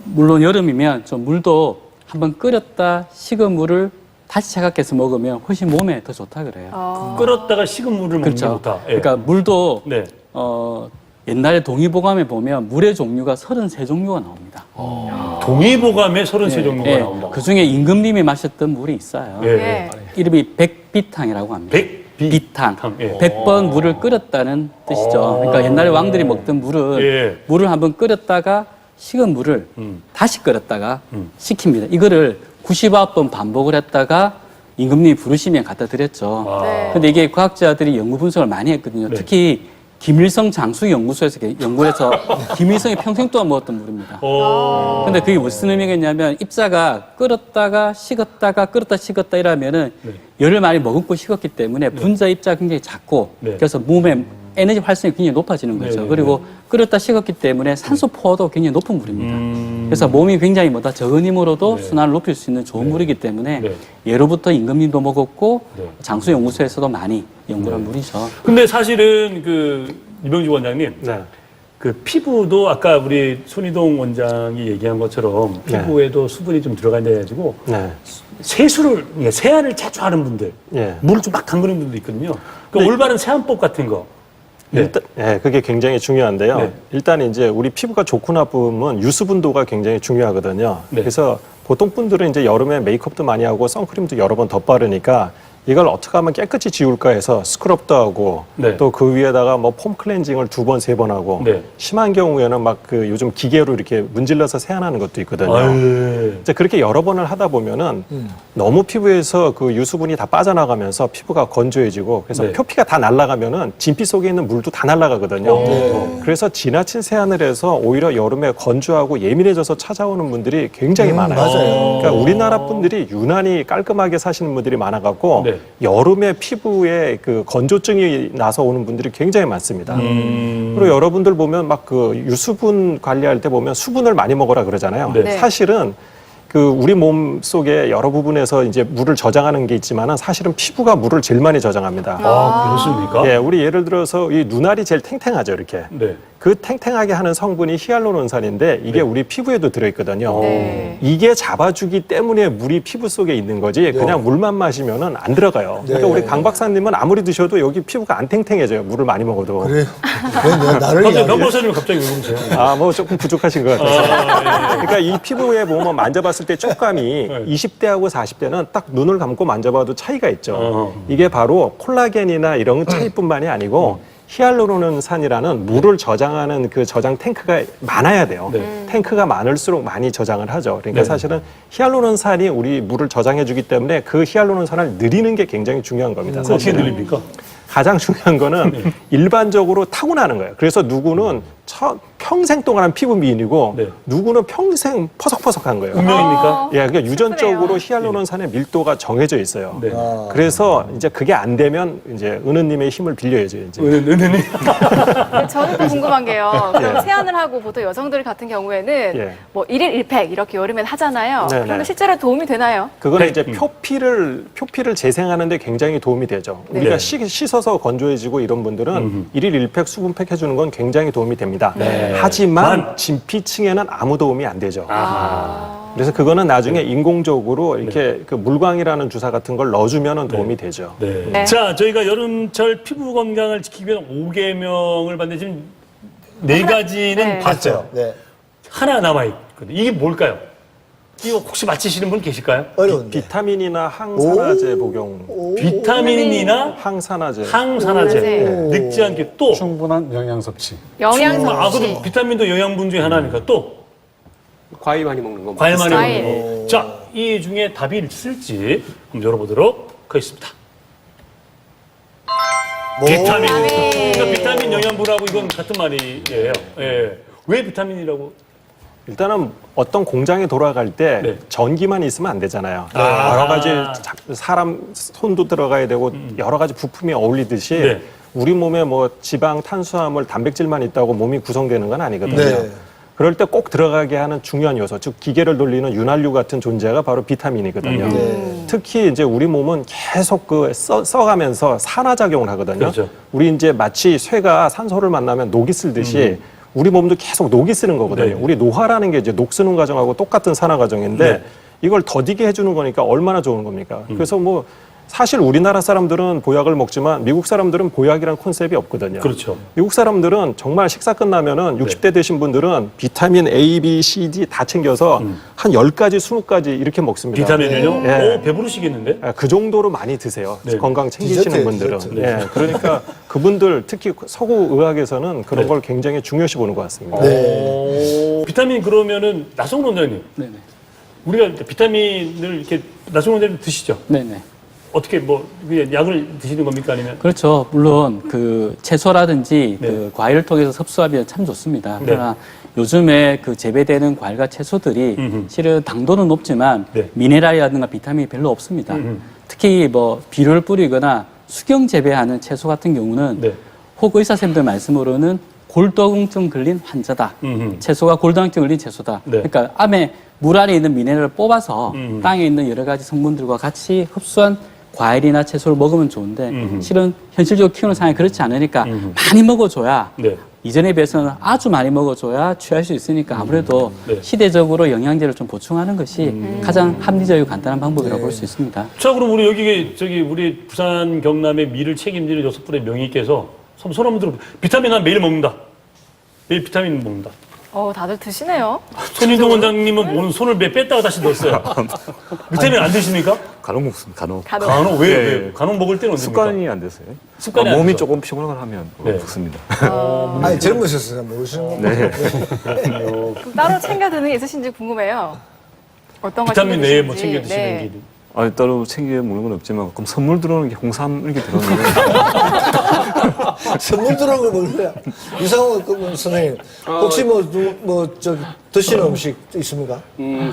물론 여름이면 좀 물도 한번 끓였다 식은 물을 다시 차갑게 해서 먹으면 훨씬 몸에 더 좋다 그래요. 끓었다가 식은 물을 먹는 게 그렇죠. 좋다. 예. 그러니까 물도 네. 옛날에 동의보감에 보면 물의 종류가 33종류가 나옵니다. 동의보감에 33종류가 예, 나온다. 그 중에 임금님이 마셨던 물이 있어요. 예. 예. 이름이 백비탕이라고 합니다. 비탕. 예. 100번 물을 끓였다는 뜻이죠. 그러니까 옛날에 왕들이 먹던 물은 예. 물을 한번 끓였다가 식은 물을 다시 끓였다가 식힙니다. 이거를 99번 반복을 했다가 임금님이 부르시면 갖다 드렸죠. 네. 근데 이게 과학자들이 연구 분석을 많이 했거든요. 네. 특히 김일성 장수연구소에서 연구해서 김일성이 평생 동안 먹었던 물입니다. 근데 그게 무슨 의미겠냐면 입자가 끓었다가 식었다가 끓었다 식었다 이러면은 열을 많이 머금고 식었기 때문에 분자 입자가 굉장히 작고 그래서 몸에 에너지 활성이 굉장히 높아지는 거죠. 그리고 끓였다 식었기 때문에 산소 포화도 굉장히 높은 물입니다. 그래서 몸이 굉장히 적은 힘으로도 순환을 높일 수 있는 좋은 물이기 때문에 예로부터 임금님도 먹었고 장수연구소에서도 많이 연구한 물이죠. 근데 사실은 그 이병주 원장님, 그 피부도 아까 우리 손희동 원장이 얘기한 것처럼 피부에도 수분이 좀 들어가 있는 가지고 세안을 자주 하는 분들, 물을 좀 막 담그는 분도 있거든요. 그 올바른 세안법 같은 거. 일단, 그게 굉장히 중요한데요. 일단 이제 우리 피부가 좋고 나쁨은 유수분도가 굉장히 중요하거든요. 그래서 보통 분들은 이제 여름에 메이크업도 많이 하고 선크림도 여러 번 덧바르니까 이걸 어떻게 하면 깨끗이 지울까 해서 스크럽도 하고 또 그 위에다가 뭐 폼 클렌징을 2번, 3번 하고 심한 경우에는 막 그 요즘 기계로 이렇게 문질러서 세안하는 것도 있거든요. 이제 그렇게 여러 번을 하다 보면은 너무 피부에서 그 유수분이 다 빠져나가면서 피부가 건조해지고 그래서 표피가 다 날아가면은 진피 속에 있는 물도 다 날아가거든요. 그래서 지나친 세안을 해서 오히려 여름에 건조하고 예민해져서 찾아오는 분들이 굉장히 많아요. 맞아요. 그러니까 우리나라 분들이 유난히 깔끔하게 사시는 분들이 많아갖고 여름에 피부에 그 건조증이 나서 오는 분들이 굉장히 많습니다. 그리고 여러분들 보면 막 그 유수분 관리할 때 보면 수분을 많이 먹으라 그러잖아요. 사실은 그 우리 몸 속에 여러 부분에서 이제 물을 저장하는 게 있지만은 사실은 피부가 물을 제일 많이 저장합니다. 그렇습니까? 예, 우리 예를 들어서 이 눈알이 제일 탱탱하죠, 이렇게. 그 탱탱하게 하는 성분이 히알루론산인데 이게 우리 피부에도 들어있거든요. 이게 잡아주기 때문에 물이 피부 속에 있는 거지 그냥 물만 마시면은 안 들어가요. 그러니까 우리 강 박사님은 아무리 드셔도 여기 피부가 안 탱탱해져요. 물을 많이 먹어도. 그래요. 왜 나를 갑자기 이야기해? 명 박사님 갑자기 왜 그러세요? 아, 뭐 조금 부족하신 것 같아서. 그러니까 이 피부에 보면 만져봤을 때 촉감이 20대하고 40대는 딱 눈을 감고 만져봐도 차이가 있죠. 이게 바로 콜라겐이나 이런 차이뿐만이 아니고 히알루론산이라는 물을 저장하는 그 저장 탱크가 많아야 돼요. 탱크가 많을수록 많이 저장을 하죠. 그러니까 사실은 히알루론산이 우리 물을 저장해주기 때문에 그 히알루론산을 늘리는 게 굉장히 중요한 겁니다. 어떻게 사실은. 들립니까? 가장 중요한 거는 일반적으로 타고나는 거예요. 그래서 누구는 평생 동안은 피부 미인이고 누구는 평생 퍼석퍼석한 거예요. 운명입니까? 예, 그러니까 유전적으로 히알루론산의 밀도가 정해져 있어요. 그래서 이제 그게 안 되면 이제 은은님의 힘을 빌려야죠. 이제. 은은님. 저는 또 궁금한 게요. 그럼 세안을 하고 보통 여성들 같은 경우에는 뭐 1일 1팩 이렇게 여름엔 하잖아요. 그런데 실제로 도움이 되나요? 그거는 이제 표피를 재생하는데 굉장히 도움이 되죠. 우리가 씻어서 건조해지고 이런 분들은 1일 1팩 수분팩 해주는 건 굉장히 도움이 됩니다. 하지만 진피층에는 아무 도움이 안 되죠. 그래서 그거는 나중에 인공적으로 이렇게 그 물광이라는 주사 같은 걸 넣어주면 도움이 되죠. 자, 저희가 여름철 피부 건강을 지키기 위한 5계명을 봤는데 지금 4가지는 봤어요. 하나 남아있거든요. 이게 뭘까요? 이거 혹시 맞히시는 분 계실까요? 어려운데. 비타민이나 항산화제 복용. 비타민이나 항산화제. 늙지 않게 또. 충분한 영양 섭취. 영양 아, 섭취. 그럼 비타민도 영양분 중에 하나니까 또. 과일 많이 먹는 거. 과일 많이 과일. 먹는 거. 자, 이 중에 답이 있을지 한번 열어보도록 하겠습니다. 비타민. 그러니까 비타민 영양분하고 이건 같은 말이에요. 왜 비타민이라고? 일단은 어떤 공장에 돌아갈 때 전기만 있으면 안 되잖아요. 여러 가지 사람 손도 들어가야 되고 여러 가지 부품이 어울리듯이 우리 몸에 뭐 지방, 탄수화물, 단백질만 있다고 몸이 구성되는 건 아니거든요. 그럴 때 꼭 들어가게 하는 중요한 요소, 즉 기계를 돌리는 윤활유 같은 존재가 바로 비타민이거든요. 특히 이제 우리 몸은 계속 그 써가면서 산화작용을 하거든요. 우리 이제 마치 쇠가 산소를 만나면 녹이 쓸듯이 우리 몸도 계속 녹이 쓰는 거거든요. 우리 노화라는 게 이제 녹 쓰는 과정하고 똑같은 산화 과정인데 이걸 더디게 해주는 거니까 얼마나 좋은 겁니까? 그래서 뭐 사실 우리나라 사람들은 보약을 먹지만 미국 사람들은 보약이란 콘셉트이 없거든요. 그렇죠. 미국 사람들은 정말 식사 끝나면은 60대 되신 분들은 비타민 A, B, C, D 다 챙겨서 한 10가지, 20가지 이렇게 먹습니다. 비타민을요? 오, 배부르시겠는데? 그 정도로 많이 드세요. 건강 챙기시는 디저트, 분들은. 디저트. 그러니까 그분들 특히 서구 의학에서는 그런 걸 굉장히 중요시 보는 것 같습니다. 비타민 그러면은 나성원 원장님. 우리가 비타민을 이렇게 나성원 원장님 드시죠? 네네. 어떻게 뭐 그냥 약을 드시는 겁니까 아니면? 그렇죠. 물론 그 채소라든지 네. 그 과일을 통해서 섭취하면 참 좋습니다. 네. 그러나 요즘에 그 재배되는 과일과 채소들이 실은 당도는 높지만 네. 미네랄이라든가 비타민이 별로 없습니다. 특히 뭐 비료를 뿌리거나 수경 재배하는 채소 같은 경우는 네. 혹 의사 선생님들 말씀으로는 골다공증 걸린 환자다. 채소가 골다공증 걸린 채소다. 네. 그러니까 암에 물 안에 있는 미네랄을 뽑아서 땅에 있는 여러 가지 성분들과 같이 흡수한 과일이나 채소를 먹으면 좋은데 실은 현실적으로 키우는 상황이 그렇지 않으니까 많이 먹어줘야 네. 이전에 비해서는 아주 많이 먹어줘야 취할 수 있으니까 아무래도 네. 시대적으로 영양제를 좀 보충하는 것이 가장 합리적이고 간단한 방법이라고 볼 수 있습니다. 자, 그럼 우리 여기 저기 우리 부산 경남의 미를 책임지는 6분의 명의께서 손 한번 들어. 비타민 한 매일 먹는다. 매일 비타민 먹는다. 다들 드시네요. 손인동 원장님은 오늘 손을 뺐다가 다시 넣었어요. 비타민 안 드십니까? 간혹 먹습니다. 간혹. 간혹 왜? 예, 왜? 예. 간혹 먹을 때는 언제입니까? 습관이 안 됐어요. 습관이 안 몸이 돼서. 조금 피곤하걸 하면 네. 먹습니다. 아니 젊으셨어요. 모르시는 거. 네. 그럼 따로 챙겨 드는 게 있으신지 궁금해요. 어떤 거 비타민 챙겨 외에 뭐 드시는지. 챙겨 드시는 네. 게. 아니, 따로 챙겨 먹는 건 없지만 가끔 선물 들어오는 게 홍삼 이렇게 들어오는데 선물 들어온 걸 모르세요. 이상호 선생님 혹시 저 드시는 음식 있습니까?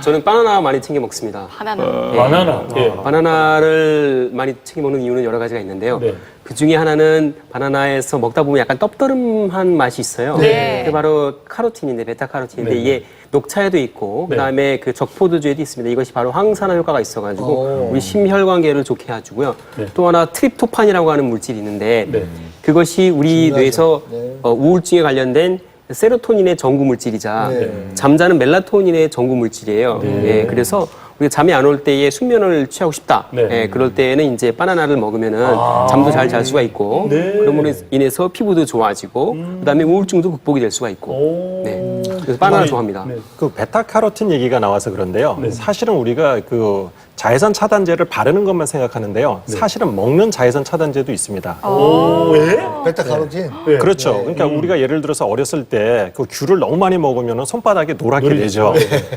저는 바나나 많이 챙겨 먹습니다. 하나는. 바나나. 예. 바나나를 많이 챙겨 먹는 이유는 여러 가지가 있는데요. 네. 그 중에 하나는 바나나에서 먹다 보면 약간 떡더름한 맛이 있어요. 네. 그게 바로 카로틴인데, 베타카로틴인데 네. 이게 녹차에도 있고 네. 그다음에 그 적포도주에도 있습니다. 이것이 바로 항산화 효과가 있어가지고 우리 심혈관계를 좋게 해주고요. 네. 또 하나 트립토판이라고 하는 물질이 있는데 네. 그것이 우리 중요하죠. 뇌에서 네. 우울증에 관련된 세로토닌의 전구 물질이자 네. 잠자는 멜라토닌의 전구 물질이에요. 예, 그래서 우리가 잠이 안 올 때에 숙면을 취하고 싶다. 네. 예, 그럴 때에는 이제 바나나를 먹으면은 잠도 잘 잘 수가 있고 네. 그럼으로 인해서 피부도 좋아지고 그다음에 우울증도 극복이 될 수가 있고. 오. 네. 그래서 바나나 좋아합니다. 네. 그 베타카로틴 얘기가 나와서 그런데요. 사실은 우리가 그 자외선 차단제를 바르는 것만 생각하는데요. 사실은 먹는 자외선 차단제도 있습니다. 오, 왜? 베타카로틴. 네. 그렇죠. 그러니까 우리가 예를 들어서 어렸을 때 그 귤을 너무 많이 먹으면 손바닥에 노랗게 되죠.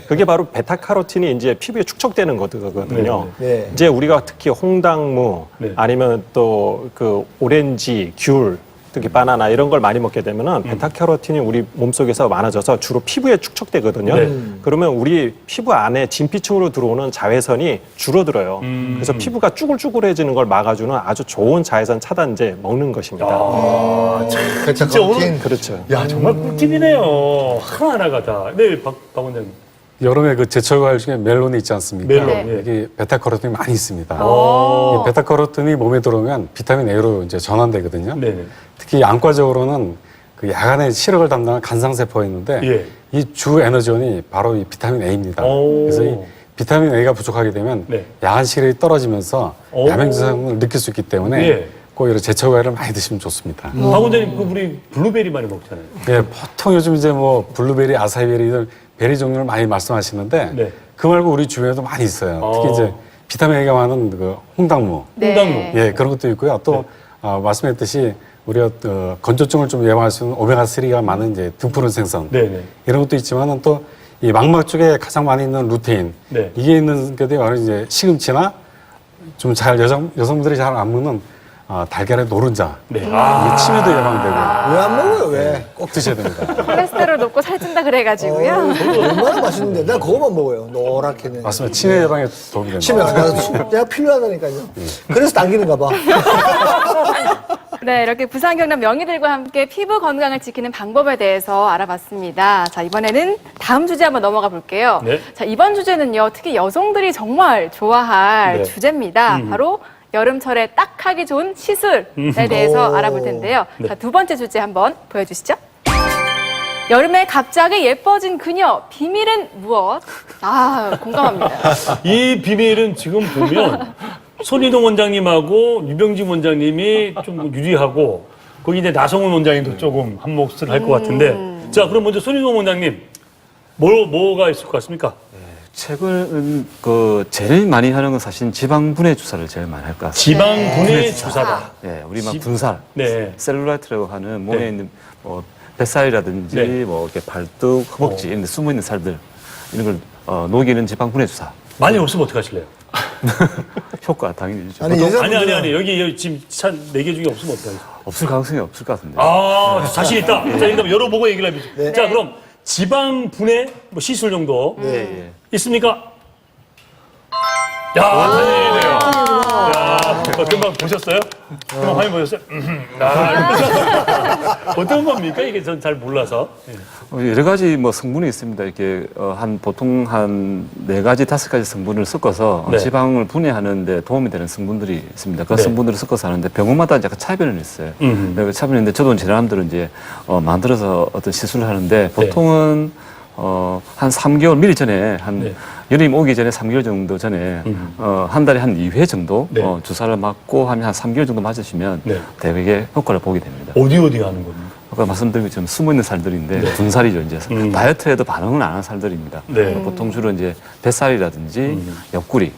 그게 바로 베타카로틴이 이제 피부에 축적되는 거거든요. 네. 이제 우리가 특히 홍당무 네. 아니면 또 그 오렌지, 귤, 특히 바나나 이런 걸 많이 먹게 되면은 베타카로틴이 우리 몸속에서 많아져서 주로 피부에 축적되거든요. 네. 그러면 우리 피부 안에 진피층으로 들어오는 자외선이 줄어들어요. 그래서 피부가 쭈글쭈글해지는 걸 막아주는 아주 좋은 자외선 차단제 먹는 것입니다. 베타카로틴. 그렇죠. 야, 정말 꿀팁이네요. 하나하나가 다. 네, 박 원장님. 여름에 그 제철 과일 중에 멜론이 있지 않습니까? 멜론. 네. 예. 여기 베타카로틴이 많이 있습니다. 오. 이 베타카로틴이 몸에 들어오면 비타민 A로 이제 전환되거든요. 네네. 특히 안과적으로는 그 야간에 시력을 담당하는 간상세포가 있는데 예. 이 주 에너지원이 바로 이 비타민 A입니다. 오. 그래서 이 비타민 A가 부족하게 되면 네. 야간 시력이 떨어지면서 오. 야맹 증상을 느낄 수 있기 때문에 예. 꼭 이런 제철 과일을 많이 드시면 좋습니다. 박 원장님, 그 우리 블루베리 많이 먹잖아요. 예, 보통 요즘 이제 뭐 블루베리, 아사이베리 이런 베리 종류를 많이 말씀하시는데 네. 그 말고 우리 주변에도 많이 있어요. 특히 어. 이제 비타민 A가 많은 그 홍당무, 네. 홍당무. 예 그런 것도 있고요. 또 말씀했듯이 우리가 건조증을 좀 예방할 수 있는 오메가 3가 많은 이제 등푸른 생선 네네. 이런 것도 있지만은 또 이 망막 쪽에 가장 많이 있는 루테인 네. 이게 있는 게 바로 이제 시금치나 좀 잘 여성분들이 잘 안 먹는 달걀의 노른자 네. 이게 치매도 예방되고 왜 안 먹어요? 왜? 꼭 드셔야 됩니다. 콜레스테롤 높고 살찐다 그래가지고요. 그거 얼마나 맛있는데. 난 그거만 먹어요. 노랗게는. 맞습니다. 치매 예방에 도움이 됩니다. 치매 내가 필요하다니까요. 그래서 당기는가 봐. 네, 이렇게 부산 경남 명의들과 함께 피부 건강을 지키는 방법에 대해서 알아봤습니다. 자, 이번에는 다음 주제 한번 넘어가 볼게요. 네. 자, 이번 주제는요, 특히 여성들이 정말 좋아할 네. 주제입니다. 바로 여름철에 딱 하기 좋은 시술에 대해서 오. 알아볼 텐데요. 네. 자, 두 번째 주제 한번 보여주시죠. 여름에 갑자기 예뻐진 그녀, 비밀은 무엇? 아, 공감합니다. 이 비밀은 지금 보면 손희동 원장님하고 유병진 원장님이 좀 유리하고 거기 이제 나성훈 원장님도 조금 한 몫을 할 것 같은데 자 그럼 먼저 손희동 원장님 뭐가 있을 것 같습니까? 최근 그 제일 많이 하는 건 사실 지방분해 주사를 제일 많이 할 것 같습니다. 지방분해 주사다. 예, 우리 막 분살, 네. 셀룰라이트라고 하는 몸에 네. 있는 뭐 뱃살이라든지 네. 뭐 이렇게 발뚝, 허벅지 이런 데 숨어 있는 살들 이런 걸 녹이는 지방분해 주사. 많이 없으면 어떡하실래요? 효과 당연히 있죠. 아니, 보통 아니 여기 지금 차 4개 중에 없으면 어떡하지? 없을 가능성이 없을 것 같은데. 아, 자신 있다. 자, 일단 열어보고 얘기를 해보죠. 자, 그럼 지방 분해 뭐 시술 정도 있습니까? 야, 다행이네요. 야, 금방 보셨어요? 금방 화면 보셨어요? 어떤 겁니까? 이게 전 잘 몰라서. 여러 가지 뭐 성분이 있습니다. 이렇게 보통 한 4가지, 5가지 성분을 섞어서 네. 지방을 분해하는데 도움이 되는 성분들이 있습니다. 그 네. 성분들을 섞어서 하는데 병원마다 약간 차이는 있어요. 그 차이는 있는데 저도 제 나름대로 이제 만들어서 어떤 시술을 하는데 보통은 한 3개월 미리 전에 네. 연임 오기 전에 3개월 정도 전에 한 달에 한 2회 정도 네. 주사를 맞고 하면 한 3개월 정도 맞으시면 네. 대개 효과를 보게 됩니다. 어디 하는 겁니까? 아까 말씀드린 것처럼 숨어 있는 살들인데 군살이죠. 이제 다이어트에도 반응을 안 하는 살들입니다. 네. 보통 주로 이제 뱃살이라든지 옆구리,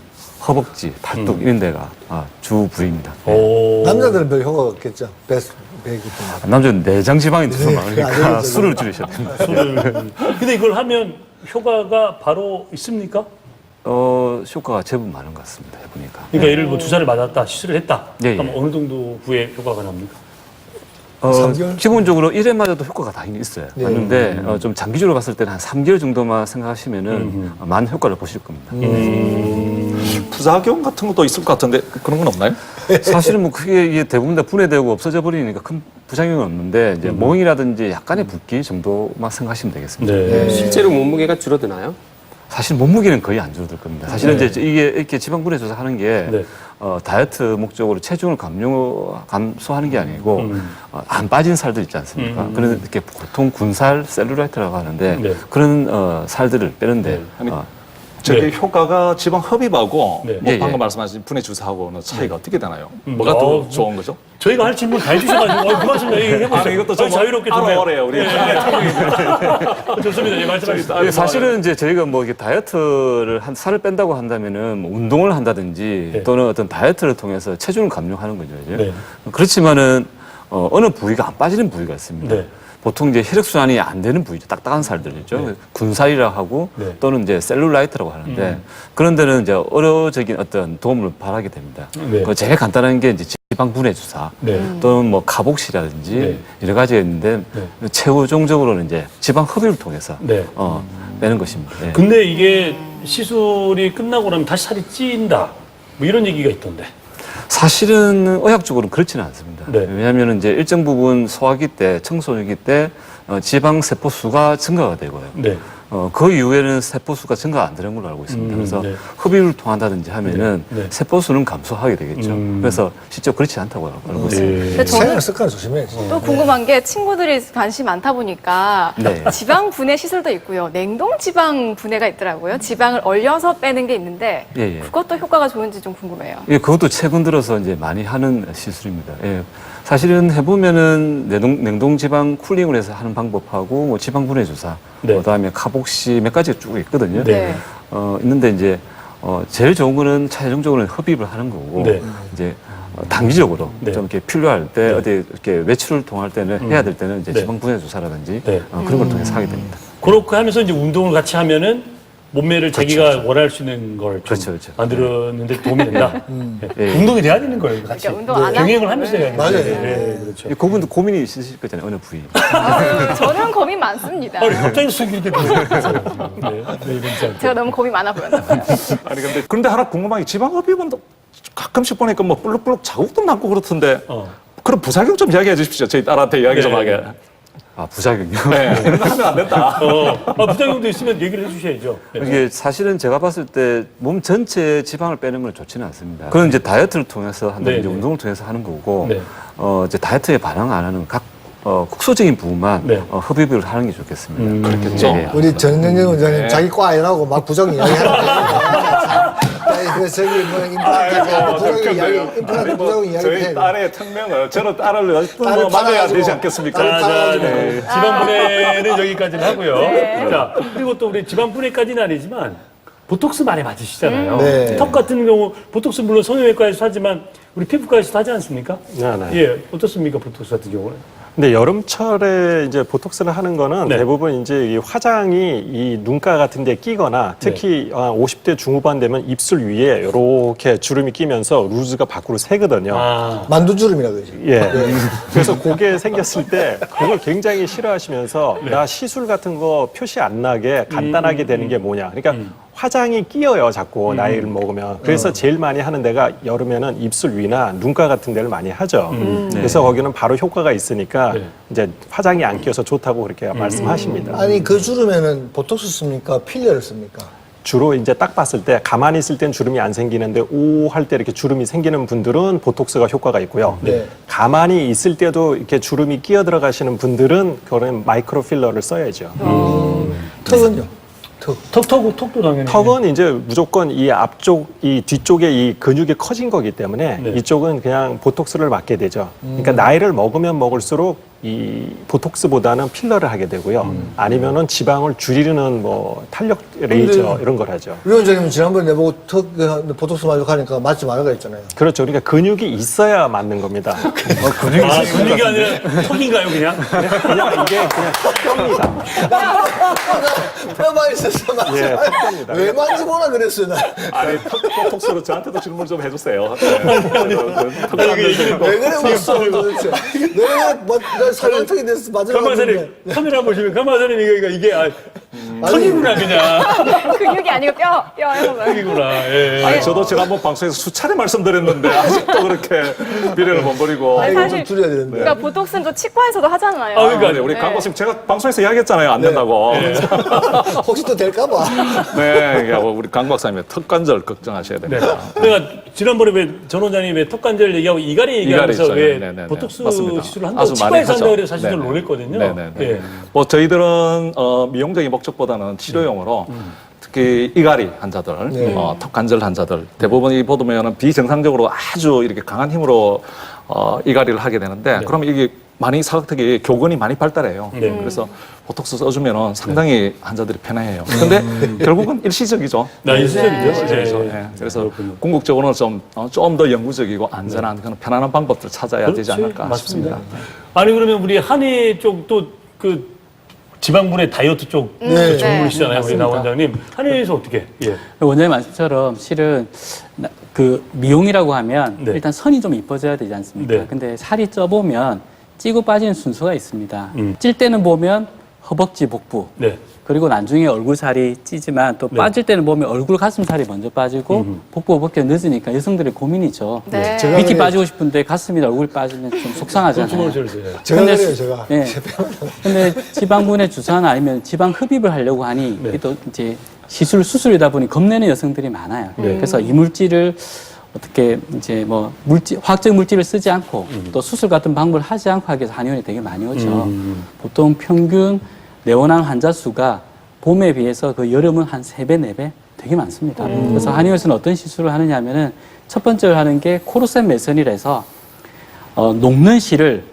허벅지, 팔뚝 이런 데가 주 부위입니다. 오. 남자들은 별 효과가 없겠죠. 배기 때문에. 남자는 내장 지방이 더 많으니까 알겠죠. 술을 줄이셔야 됩니다. 근데 이걸 하면 효과가 바로 있습니까? 효과가 제법 많은 것 같습니다. 해보니까. 그러니까 예를 뭐 주사를 맞았다, 시술을 했다. 예, 그럼 예. 어느 정도 후에 효과가 납니까? 3개월? 기본적으로 1회 맞아도 효과가 당연히 있어요. 맞는데 좀 장기적으로 봤을 때는 한 3개월 정도만 생각하시면은 많은 효과를 보실 겁니다. 부작용 같은 것도 있을 것 같은데 그런 건 없나요? 사실은 뭐 그게 이게 대부분 다 분해되고 없어져 버리니까 큰 부작용은 없는데 이제 모잉이라든지 약간의 붓기 정도만 생각하시면 되겠습니다. 네. 실제로 몸무게가 줄어드나요? 사실 몸무게는 거의 안 줄어들 겁니다. 사실은 이제 이게 이렇게 지방 분해 조사하는 게 네. 다이어트 목적으로 체중을 감소하는 게 아니고 안 빠진 살들 있지 않습니까? 그런 이렇게 보통 군살 셀룰라이트라고 하는데 네. 그런 살들을 빼는데 아니, 저게 네. 효과가 지방 흡입하고 네. 뭐 예, 방금 예. 말씀하신 분해 주사하고는 차이가 어떻게 되나요? 뭐가 더 뭐, 좋은 거죠? 저희가 할 질문 다 해주셔가지고 그 말씀 얘기해보세요. 아니, 이것도 좀 자유롭게 좀 알아오래요, 우리. 좋습니다. 예, 말씀하십시다. 예, 사실은 이제 저희가 뭐 이렇게 다이어트를 살을 뺀다고 한다면은 뭐 운동을 한다든지 네. 또는 어떤 다이어트를 통해서 체중을 감량하는 거죠. 이제. 네. 그렇지만은 어느 부위가 안 빠지는 부위가 있습니다. 네. 보통 이제 혈액순환이 안 되는 부위죠. 딱딱한 살들이죠. 군살이라고 하고 네. 또는 이제 셀룰라이트라고 하는데 그런 데는 이제 의료적인 어떤 도움을 바라게 됩니다. 네. 그 제일 간단한 게 이제 지방 분해 주사 네. 또는 뭐 카복시라든지 네. 여러 가지가 있는데 최후종적으로는 이제 지방 흡입을 통해서 네. 빼는 것입니다. 예. 근데 이게 시술이 끝나고 나면 다시 살이 찐다. 뭐 이런 얘기가 있던데. 사실은 의학적으로는 그렇지는 않습니다. 네. 왜냐하면 이제 일정 부분 소화기 때, 청소년기 때 지방 세포 수가 증가가 되고요. 네. 그 이후에는 세포 수가 증가 안 되는 걸로 알고 있습니다. 그래서 네. 흡입을 통한다든지 하면은 네. 네. 세포 수는 감소하게 되겠죠. 그래서 실제 그렇지 않다고 알고 있습니다. 근데 저는 생활 습관 조심해야지. 또 궁금한 게 친구들이 관심이 많다 보니까 네. 지방 분해 시술도 있고요. 냉동 지방 분해가 있더라고요. 지방을 얼려서 빼는 게 있는데 예, 예. 그것도 효과가 좋은지 좀 궁금해요. 예, 그것도 최근 들어서 이제 많이 하는 시술입니다. 예. 사실은 해보면은 냉동 지방 쿨링을 해서 하는 방법하고 뭐 지방 분해 주사, 네. 그다음에 카복시 몇 가지가 쭉 있거든요. 네. 있는데 이제 제일 좋은 거는 최종적으로는 흡입을 하는 거고 네. 이제 단기적으로 네. 좀 이렇게 필요할 때 네. 어디 이렇게 외출을 통할 때는 해야 될 때는 이제 네. 지방 분해 주사라든지 네. 그런 걸 통해서 하게 됩니다. 그렇게 하면서 이제 운동을 같이 하면은 몸매를 자기가 원할 수 있는 걸 좀 그렇죠, 그렇죠. 만들었는데 도움이 된다. 예. 운동이 돼야 되는 거예요. 같이. 그러니까 운동 안 하고 병행을 하면서 해야 맞아요. 네, 그렇죠. 이 그분도 고민이 있으실 거잖아요. 어느 부위. 저는 고민 많습니다. 아니, 갑자기 쑥 이렇게 되네요. 네, 이런 짤. 제가 너무 고민 많아 보였나 봐요. 아니 그런데 하나 궁금한 게 지방 흡입은 가끔씩 보니까 뭐 볼록볼록 자국도 남고 그렇던데 그런 부작용 좀 이야기해 주십시오. 저희 딸한테 이야기 좀 네. 하게. 부작용요. 네, 그런 거 하면 안 된다. 부작용도 있으면 얘기를 해주셔야죠. 네. 이게 사실은 제가 봤을 때 몸 전체에 지방을 빼는 건 좋지는 않습니다. 그건 이제 다이어트를 통해서 한다든지 네, 네. 운동을 통해서 하는 거고, 네. 이제 다이어트에 반응 안 하는 각 국소적인 부분만 네. 흡입을 하는 게 좋겠습니다. 그렇겠죠. 예, 예. 우리 전현정 원장님 네. 자기 과 아니라고 막 부정 이야기하는데. 그 저기 뭐 임플란트 부작용 이야기 저희 해. 딸의 특명을 저는 딸을 딸을 뭐 만나야 팔아가지고- 되지 않겠습니까? 딸을 자, 팔아가지고. 네. 지방 분해는 여기까지는 하고요. 자, 그리고 또 우리 지방 분해까지는 아니지만 보톡스 많이 맞으시잖아요. 네. 턱 같은 경우 보톡스 물론 성형외과에서 하지만 우리 피부과에서도 하지 않습니까? 네, 네. 예, 어떻습니까 보톡스 같은 경우는? 근데 여름철에 이제 보톡스를 하는 거는 네. 대부분 이제 이 화장이 이 눈가 같은 데 끼거나 특히 50대 중후반 되면 입술 위에 이렇게 주름이 끼면서 루즈가 밖으로 새거든요. 아, 만두주름이라고 그러죠. 예. 그래서 그게 생겼을 때 그걸 굉장히 싫어하시면서 나 시술 같은 거 표시 안 나게 간단하게 되는 게 뭐냐. 그러니까 화장이 끼어요, 자꾸 나이를 먹으면. 그래서 제일 많이 하는 데가 여름에는 입술 위나 눈가 같은 데를 많이 하죠. 그래서 거기는 바로 효과가 있으니까 네. 이제 화장이 안 끼어서 좋다고 그렇게 말씀하십니다. 아니 그 주름에는 보톡스 씁니까? 필러를 씁니까? 주로 이제 딱 봤을 때 가만히 있을 땐 주름이 안 생기는데 오 할 때 이렇게 주름이 생기는 분들은 보톡스가 효과가 있고요. 네. 가만히 있을 때도 이렇게 주름이 끼어 들어가시는 분들은 그거는 마이크로 필러를 써야죠. 턱은요? 턱. 턱도 당연히. 턱은 이제 무조건 이 앞쪽, 이 뒤쪽에 이 근육이 커진 거기 때문에 네. 이쪽은 그냥 보톡스를 맞게 되죠. 그러니까 나이를 먹으면 먹을수록 이 보톡스보다는 필러를 하게 되고요. 아니면은 지방을 줄이는 뭐 탄력 레이저 이런 걸 하죠. 위원장님 지난번에 내보고 턱 보톡스 맞고 가니까 맞지 말아가 했잖아요. 그렇죠. 그러니까 근육이 있어야 맞는 겁니다. 근육이 아니라 턱인가요, 그냥? 그냥 이게 그냥 턱뼈입니다. 뼈만 있어서 맞지 예, 말아요. 턱뼈입니다. 왜 만지보나 그랬어요, 나. 아니 보톡스로 저한테도 질문 좀 해주세요. 왜 그래 웃어 도대체. 내가 뭐 사관턱이 돼서 가마선님 맞아봤는데. 카메라 보시면 가마선님 이게 턱이구나 그냥 근육이 아니고 뼈. 턱이구나. 예. 아니 저도 지난번 방송에서 수차례 말씀드렸는데 아직도 그렇게 미래를 못 버리고. 아니, 이거 사실 좀 줄여야 되는데. 그러니까 보톡스는 또 치과에서도 하잖아요. 아, 그러니까요. 우리 네. 강박님 제가 방송에서 이야기했잖아요. 안 된다고. 혹시 또 될까봐. 네, 이게 우리 강 박사님의 턱관절 걱정하셔야 네. 됩니다. 내가 지난번에 왜 전 원장님 왜 턱관절 얘기하고 이갈이 얘기하면서 있죠. 왜 네네네. 보톡스 맞습니다. 시술을 한다고 아주 많이 치과에서 하죠. 한다고 해서 사실 좀 네네. 놀랬거든요. 네네네. 예. 뭐 저희들은 미용적인 목적보다는 치료용으로 특히 이갈이 환자들, 네. 턱관절 환자들 대부분 이 보면은 비정상적으로 아주 이렇게 강한 힘으로 이갈이를 하게 되는데 그러면 이게 많이 사각턱이 교근이 많이 발달해요. 네. 그래서 보톡스 써주면은 상당히 환자들이 편해해요. 근데 결국은 일시적이죠. 나 일시적이죠. 일시적이죠. 네. 예. 그래서 궁극적으로는 좀 더 영구적이고 안전한 그런 편안한 방법들 찾아야 되지 않을까 맞습니다. 싶습니다. 아니 그러면 우리 한의 쪽도 그 지방분해 다이어트 쪽 네. 전문이시잖아요, 우리 나 맞습니다. 원장님. 한의에서 어떻게? 예. 원장님 말씀처럼 실은 그 미용이라고 하면 네. 일단 선이 좀 이뻐져야 되지 않습니까? 네. 근데 살이 쪄보면 찌고 빠지는 순서가 있습니다. 음. 찔 때는 보면 허벅지 복부, 네. 그리고 나중에 얼굴 살이 찌지만 또 네. 빠질 때는 보면 얼굴 가슴 살이 먼저 빠지고 복부 허벅지가 늦으니까 여성들의 고민이죠. 네. 제가 밑이 그래요. 빠지고 싶은데 가슴이나 얼굴 빠지면 좀 속상하잖아요. 제가 근데 그래요, 제가. 예. 근데 지방분해 주사나 아니면 지방 흡입을 하려고 하니 네. 또 이제 수술이다 보니 겁내는 여성들이 많아요. 그래서 이물질을 어떻게 이제 뭐 화학적 물질을 쓰지 않고 또 수술 같은 방법을 하지 않고 하기 위해서 한의원이 되게 많이 오죠. 보통 평균 내원한 환자 수가 봄에 비해서 그 여름은 한 3배, 4배 되게 많습니다. 그래서 한의원에서는 어떤 시술을 하느냐 하면은 첫 번째로 하는 게 코르셋 메선이라서 녹는 실을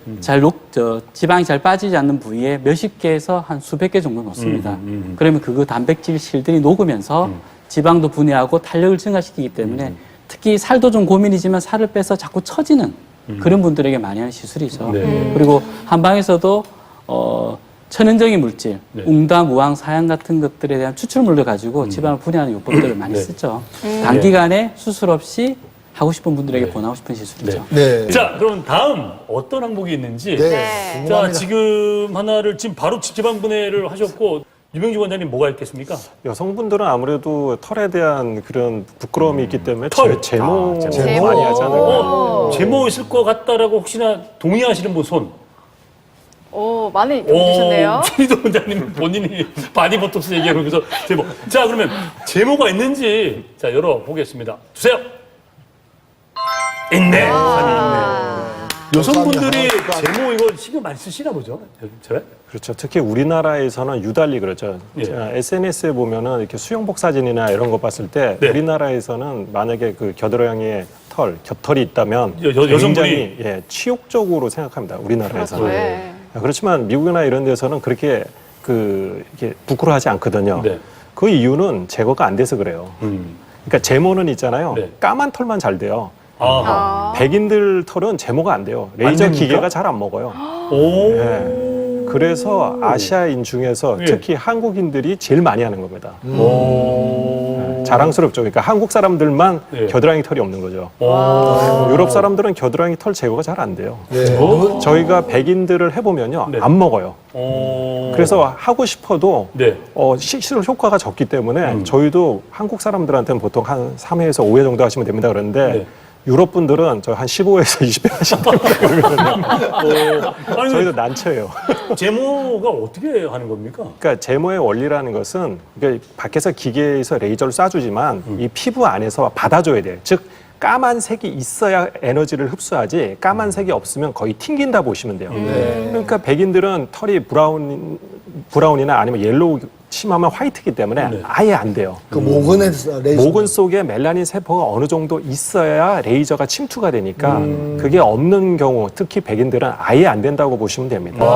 지방이 잘 빠지지 않는 부위에 몇십 개에서 한 수백 개 정도 놓습니다. 그러면 그 단백질 실들이 녹으면서 지방도 분해하고 탄력을 증가시키기 때문에 특히 살도 좀 고민이지만 살을 빼서 자꾸 처지는 그런 분들에게 많이 하는 시술이죠. 네. 그리고 한방에서도 천연적인 물질, 네. 웅담, 우황, 사양 같은 것들에 대한 추출물을 가지고 지방을 분해하는 요법들을 많이 네. 쓰죠. 단기간에 수술 없이 하고 싶은 분들에게 권하고 싶은 시술이죠. 네. 자, 그럼 다음 어떤 항목이 있는지. 네. 네. 자, 궁금합니다. 지금 하나를 지금 바로 지방분해를 하셨고 유병주 원장님 뭐가 있겠습니까? 여성분들은 아무래도 털에 대한 그런 부끄러움이 있기 때문에 털. 제모 제모. 많이 하지 않을까. 제모 있을 것 같다라고 혹시나 동의하시는 분 손. 오, 많이 보내주셨네요. 최희도 원장님 본인이 바디 보톡스 얘기하고 그래서 제모. 자, 그러면 제모가 있는지 자 열어보겠습니다. 주세요. 있네. 산이 있네. 여성분들이 감사합니다. 제모 이거 신경 많이 쓰시나 보죠? 저? 그렇죠. 특히 우리나라에서는 유달리 그렇죠. 예. SNS에 보면은 이렇게 수영복 사진이나 이런 거 봤을 때 네. 우리나라에서는 만약에 그 겨드랑이의 곁털이 있다면 여성분이? 굉장히 치욕적으로 생각합니다. 우리나라에서는. 네. 그렇지만 미국이나 이런 데서는 그렇게 이렇게 부끄러워하지 않거든요. 네. 그 이유는 제거가 안 돼서 그래요. 그러니까 제모는 있잖아요. 네. 까만 털만 잘 돼요. 아하. 백인들 털은 제모가 안 돼요. 레이저 됩니까? 기계가 잘 안 먹어요. 오. 예. 그래서 아시아인 중에서 예. 특히 한국인들이 제일 많이 하는 겁니다. 오. 자랑스럽죠. 그러니까 한국 사람들만 예. 겨드랑이 털이 없는 거죠. 유럽 사람들은 겨드랑이 털 제거가 잘 안 돼요. 저희가 백인들을 해보면요, 네. 안 먹어요. 오. 그래서 하고 싶어도 네. 시술 효과가 적기 때문에 저희도 한국 사람들한테는 보통 한 3회에서 5회 정도 하시면 됩니다. 그런데 네. 유럽 분들은 저 한 15회에서 20회 하신다고 그러거든요. 아니, 저희도 난처해요. 제모가 어떻게 하는 겁니까? 그러니까 제모의 원리라는 것은 그러니까 밖에서 기계에서 레이저를 쏴주지만 이 피부 안에서 받아줘야 돼요. 즉 까만색이 있어야 에너지를 흡수하지 까만색이 없으면 거의 튕긴다 보시면 돼요. 그러니까 백인들은 털이 브라운이나 아니면 옐로우 심하면 화이트이기 때문에 네. 아예 안 돼요. 그 모근에서 레이저. 모근 속에 멜라닌 세포가 어느 정도 있어야 레이저가 침투가 되니까 그게 없는 경우 특히 백인들은 아예 안 된다고 보시면 됩니다.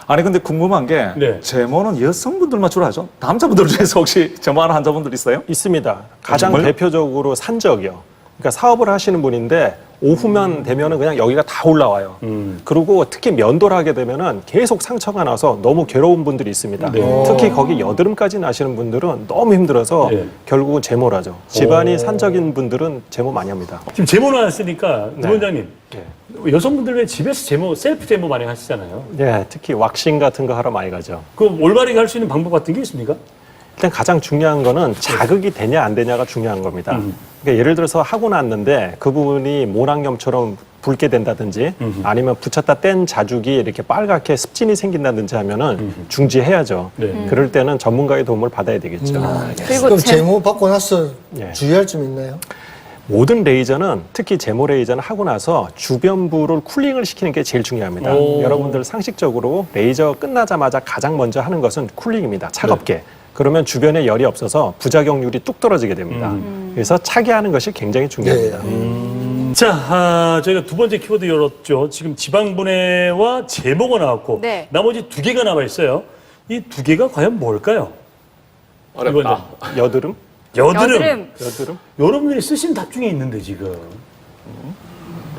아니 근데 궁금한 게 네. 제모는 여성분들만 주로 하죠? 남자분들 중에서 혹시 제모하는 환자분들 있어요? 있습니다. 가장 정말요? 대표적으로 산적이요. 그러니까 사업을 하시는 분인데 오후면 되면은 그냥 여기가 다 올라와요. 그리고 특히 면도를 하게 되면은 계속 상처가 나서 너무 괴로운 분들이 있습니다. 네. 특히 거기 여드름까지 나시는 분들은 너무 힘들어서 네. 결국은 제모를 하죠. 집안이 산적인 분들은 제모 많이 합니다. 지금 제모를 하시니까 두 네. 원장님 네. 여성분들 왜 집에서 제모 셀프 제모 많이 하시잖아요. 네, 특히 왁싱 같은 거 하러 많이 가죠. 그 올바르게 할 수 있는 방법 같은 게 있습니까? 일단 가장 중요한 거는 자극이 되냐 안 되냐가 중요한 겁니다. 그러니까 예를 들어서 하고 났는데 그 부분이 모낭염처럼 붉게 된다든지 아니면 붙였다 뗀 자죽이 이렇게 빨갛게 습진이 생긴다든지 하면은 중지해야죠. 네. 그럴 때는 전문가의 도움을 받아야 되겠죠. 그리고 그럼 제모 받고 나서 예. 주의할 점 있나요? 모든 레이저는 특히 제모 레이저는 하고 나서 주변부를 쿨링을 시키는 게 제일 중요합니다. 오. 여러분들 상식적으로 레이저 끝나자마자 가장 먼저 하는 것은 쿨링입니다. 차갑게. 그러면 주변에 열이 없어서 부작용률이 뚝 떨어지게 됩니다. 그래서 차게 하는 것이 굉장히 중요합니다. 자, 저희가 두 번째 키워드 열었죠. 지금 지방분해와 제모가 나왔고 네. 나머지 두 개가 남아 있어요. 이 두 개가 과연 뭘까요? 어렵다. 여드름? 여드름. 여드름? 여러분들이 쓰신 답 중에 있는데 지금.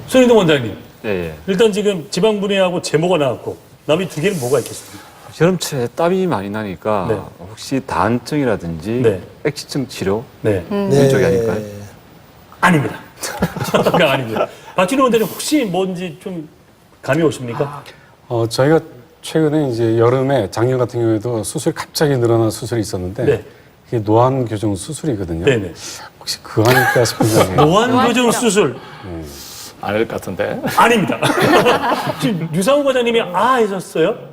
손희동 원장님. 예, 예. 일단 지금 지방분해하고 제모가 나왔고 나머지 두 개는 뭐가 있겠습니까? 여름철에 땀이 많이 나니까 네. 혹시 다한증이라든지 네. 액취증 치료 네. 이쪽이 아닐까요? 아닙니다. 그러니까 아닙니다. 박진호 원장님 혹시 뭔지 좀 감이 오십니까? 저희가 최근에 이제 여름에 작년 같은 경우에도 수술이 갑자기 늘어난 수술이 있었는데 네. 그게 노안 교정 수술이거든요. 네네. 혹시 그거 아닐까 싶은 생각이 노안 교정 수술 아닐 것 같은데. 아닙니다. 지금 유상우 과장님이 아 하셨어요?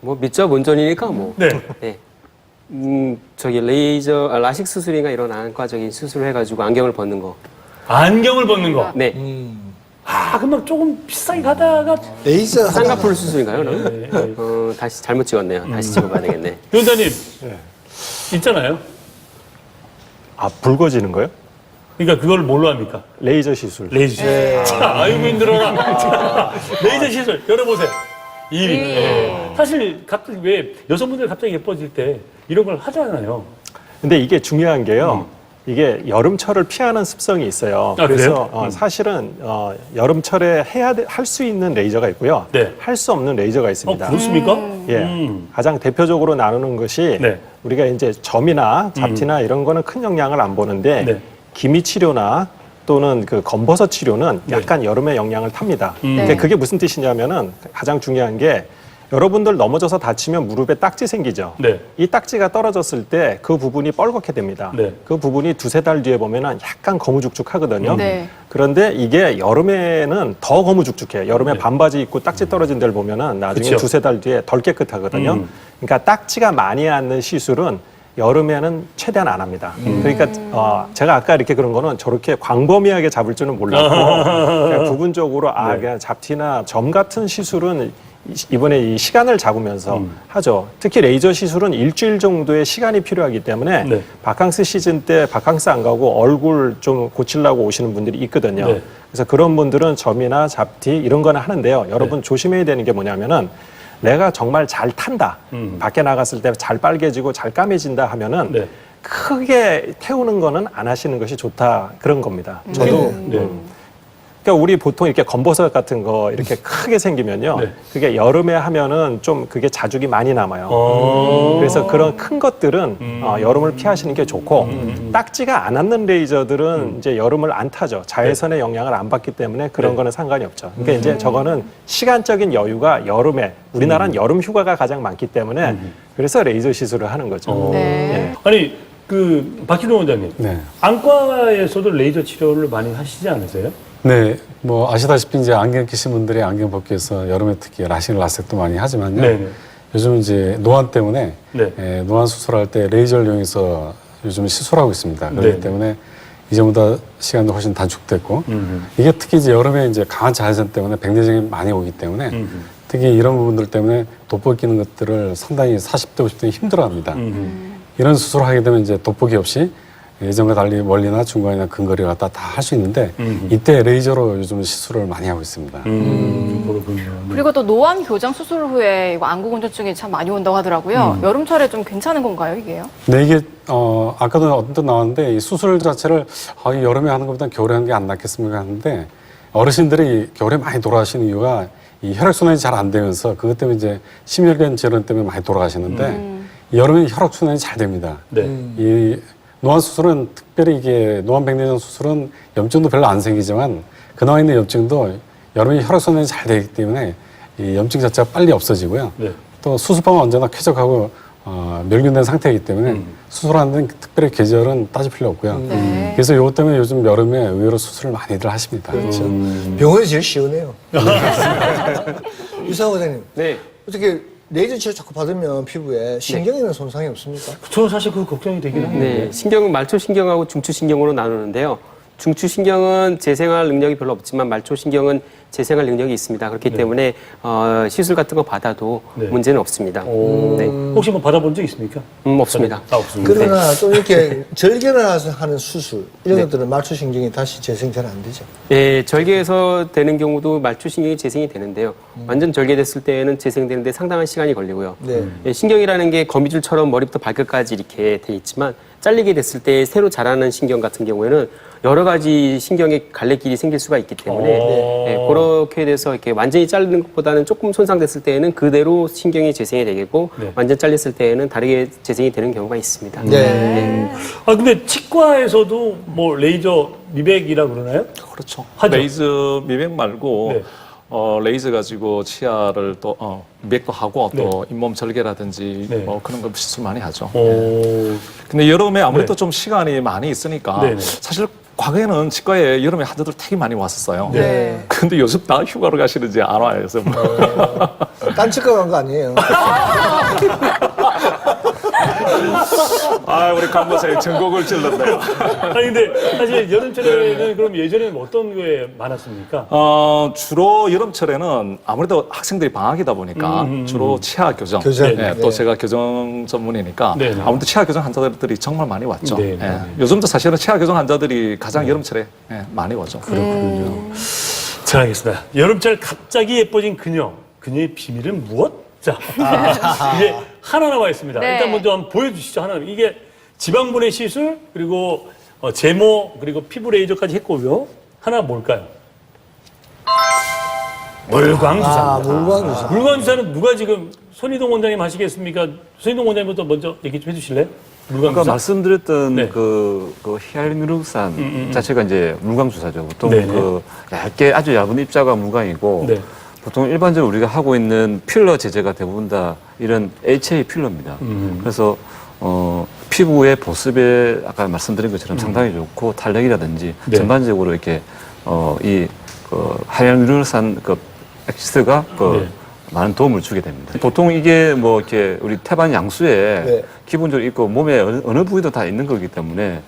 뭐 밑접 온전이니까 뭐. 네. 네. 저기 라식 수술인가 이런 안과적인 수술을 해가지고 안경을 벗는 거. 안경을 벗는 거. 네. 아, 그럼 조금 비싸게 가다가 레이저 쌍꺼풀 수술인가요? 그럼? 네. 다시 잘못 찍었네요. 다시 찍어봐야 되겠네. 위원장님 있잖아요. 아, 붉어지는 거요? 그러니까 그걸 뭘로 합니까? 레이저 시술. 레이저 시술. 자, 아이고 힘들어라. 자, 레이저 시술 열어보세요. 1위. 사실 갑자기 왜 여성분들 갑자기 예뻐질 때 이런 걸 하잖아요. 근데 이게 중요한 게요. 이게 여름철을 피하는 습성이 있어요. 아, 그래서 그래요? 사실은 여름철에 할 수 있는 레이저가 있고요. 네. 할 수 없는 레이저가 있습니다. 그렇습니까? 예, 가장 대표적으로 나누는 것이 네. 우리가 이제 점이나 잡티나 이런 거는 큰 영향을 안 보는데 네. 기미 치료나 또는 그 검버섯 치료는 약간 여름에 영향을 탑니다. 근데 그게 무슨 뜻이냐면은 가장 중요한 게 여러분들 넘어져서 다치면 무릎에 딱지 생기죠. 네. 이 딱지가 떨어졌을 때 그 부분이 뻘겋게 됩니다. 네. 그 부분이 두세 달 뒤에 보면은 약간 거무죽죽하거든요. 네. 그런데 이게 여름에는 더 거무죽죽해요. 여름에 반바지 입고 딱지 떨어진 데를 보면은 나중에 그쵸. 두세 달 뒤에 덜 깨끗하거든요. 그러니까 딱지가 많이 않는 시술은 여름에는 최대한 안 합니다. 그러니까 제가 아까 이렇게 그런 거는 저렇게 광범위하게 잡을 줄은 몰랐고 그냥 부분적으로 그냥 잡티나 점 같은 시술은 이번에 이 시간을 잡으면서 하죠. 특히 레이저 시술은 일주일 정도의 시간이 필요하기 때문에 네. 바캉스 시즌 때 바캉스 안 가고 얼굴 좀 고치려고 오시는 분들이 있거든요. 네. 그래서 그런 분들은 점이나 잡티 이런 거는 하는데요. 여러분 조심해야 되는 게 뭐냐면은 내가 정말 잘 탄다. 밖에 나갔을 때 잘 빨개지고 잘 까매진다 하면은 네. 크게 태우는 거는 안 하시는 것이 좋다 그런 겁니다. 저도 네. 그러니까 우리 보통 이렇게 검버섯 같은 거 이렇게 크게 생기면요. 네. 그게 여름에 하면은 좀 그게 자죽이 많이 남아요. 그래서 그런 큰 것들은 여름을 피하시는 게 좋고 딱지가 안 앉는 레이저들은 이제 여름을 안 타죠. 자외선의 영향을 안 받기 때문에 그런 네. 거는 상관이 없죠. 그러니까 이제 저거는 시간적인 여유가 여름에 우리나라는 여름 휴가가 가장 많기 때문에 그래서 레이저 시술을 하는 거죠. 네. 아니 그 박진호 원장님, 네. 안과에서도 레이저 치료를 많이 하시지 않으세요? 네, 뭐 아시다시피 이제 안경 끼신 분들이 안경 벗기 위해서 여름에 특히 라식, 라섹도 많이 하지만요. 네네. 요즘 이제 노안 때문에 네. 노안 수술할 때 레이저를 이용해서 요즘 시술하고 있습니다. 그렇기 네네. 때문에 이전보다 시간도 훨씬 단축됐고 이게 특히 이제 여름에 이제 강한 자외선 때문에 백내장이 많이 오기 때문에 특히 이런 부분들 때문에 돋보이는 것들을 상당히 40대, 50대는 힘들어합니다. 이런 수술을 하게 되면 이제 돋보기 없이 예전과 달리 멀리나 중간이나 근거리 갖다 다 할 수 있는데 이때 레이저로 요즘 시술을 많이 하고 있습니다. 그렇군요. 그리고 또 노안 교정 수술 후에 이거 안구건조증이 참 많이 온다고 하더라고요. 여름철에 좀 괜찮은 건가요, 이게요? 네, 이게 아까도 어떤 나왔는데 이 수술 자체를 이 여름에 하는 것보다 겨울에 하는 게 안 낫겠습니까 하는데 어르신들이 겨울에 많이 돌아가시는 이유가 이 혈액순환이 잘 안 되면서 그것 때문에 이제 심혈관 질환 때문에 많이 돌아가시는데 이 여름에 혈액순환이 잘 됩니다. 네. 이 노안 수술은 특별히 이게 노안 백내장 수술은 염증도 별로 안 생기지만 그나마 있는 염증도 여름에 혈액순환이 잘 되기 때문에 이 염증 자체가 빨리 없어지고요. 네. 또 수술방은 언제나 쾌적하고 멸균된 상태이기 때문에 수술하는 데는 특별히 계절은 따질 필요 없고요. 네. 그래서 이것 때문에 요즘 여름에 의외로 수술을 많이들 하십니다. 그렇죠. 병원이 제일 시원해요. 유상호 원장님, 네. 어떻게 레이저 치료 자꾸 받으면 피부에 신경에는 손상이 없습니까? 저는 사실 그 걱정이 되긴 하는데. 네, 신경은 말초신경하고 중추신경으로 나누는데요. 중추신경은 재생할 능력이 별로 없지만 말초신경은 재생할 능력이 있습니다. 그렇기 때문에 시술 같은 거 받아도 네. 문제는 없습니다. 네. 혹시 뭐 받아본 적 있습니까? 없습니다. 없습니다. 그러나 좀 이렇게 절개를 하는 수술 이런 것들은 말초신경이 다시 재생 잘 안 되죠. 예, 절개해서 되는 경우도 말초신경이 재생이 되는데요. 완전 절개됐을 때에는 재생되는데 상당한 시간이 걸리고요. 네. 예, 신경이라는 게 거미줄처럼 머리부터 발끝까지 이렇게 돼 있지만 잘리게 됐을 때 새로 자라는 신경 같은 경우에는 여러 가지 신경의 갈래길이 생길 수가 있기 때문에 예, 그렇게 돼서 이렇게 완전히 자르는 것보다는 조금 손상됐을 때에는 그대로 신경이 재생이 되겠고 네. 완전 잘렸을 때에는 다르게 재생이 되는 경우가 있습니다. 네. 아 근데 치과에서도 뭐 레이저 미백이라 그러나요? 그렇죠. 하죠. 레이저 미백 말고 네. 레이저 가지고 치아를 또 미백도 하고 또 네. 잇몸 절개라든지 네. 뭐 그런 거 시술 많이 하죠. 오. 근데 여름에 아무래도 네. 좀 시간이 많이 있으니까 네네. 사실 과거에는 치과에 여름에 환자들 되게 많이 왔었어요. 네. 근데 요즘 다 휴가로 가시는지 안 와요. 그래서 딴 치과 간 거 아니에요? 우리 간호사님 전곡을 찔렀네요. 아니 근데 사실 여름철에는 그럼 예전에는 어떤 게 많았습니까? 주로 여름철에는 아무래도 학생들이 방학이다 보니까 주로 치아 교정. 교정. 네, 네. 또 제가 교정 전문이니까 네, 네. 아무래도 치아 교정 환자들이 정말 많이 왔죠. 네, 네, 예. 네. 요즘도 사실은 치아 교정 환자들이 가장 여름철에 많이 오죠. 잘 알겠습니다. 여름철 갑자기 예뻐진 그녀의 비밀은 무엇? 자, 이제 하나 남아 있습니다. 네. 일단 먼저 한번 보여주시죠. 하나. 이게 지방분해 시술 그리고 제모 그리고 피부 레이저까지 했고요. 하나 뭘까요? 물광주사. 물광주사. 물광주사는 누가 지금 손희동 원장님 하시겠습니까? 손희동 원장님부터 먼저 얘기 좀 해주실래요? 아까 물광주사. 말씀드렸던 네. 그 히알루론산 자체가 이제 물광주사죠. 보통 네네. 그 얇게 아주 얇은 입자가 물광이고 네. 보통 일반적으로 우리가 하고 있는 필러 제제가 대부분 다 이런 HA 필러입니다. 그래서 피부의 보습에 아까 말씀드린 것처럼 상당히 좋고 탄력이라든지 네. 전반적으로 이렇게 하이알루론산 그 액시스가 네. 많은 도움을 주게 됩니다. 보통 이게 뭐 이렇게 우리 태반 양수에 네. 기본적으로 있고 몸에 어느 부위도 다 있는 거기 때문에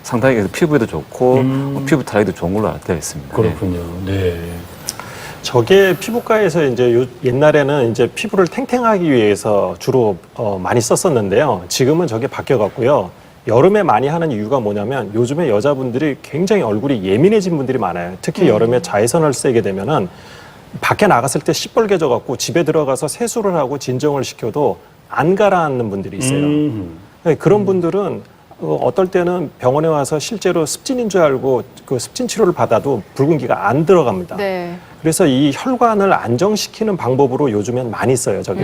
상당히 피부에도 좋고 피부 탄력도 좋은 걸로 되어 있습니다. 그렇군요. 네. 저게 피부과에서 이제 옛날에는 이제 피부를 탱탱하기 위해서 주로 많이 썼었는데요. 지금은 저게 바뀌어갔고요. 여름에 많이 하는 이유가 뭐냐면 요즘에 여자분들이 굉장히 얼굴이 예민해진 분들이 많아요. 특히 여름에 자외선을 쐬게 되면은 밖에 나갔을 때 시뻘개져 갖고 집에 들어가서 세수를 하고 진정을 시켜도 안 가라앉는 분들이 있어요. 그런 분들은 어떨 때는 병원에 와서 실제로 습진인 줄 알고 그 습진 치료를 받아도 붉은기가 안 들어갑니다. 네. 그래서 이 혈관을 안정시키는 방법으로 요즘엔 많이 써요, 저게.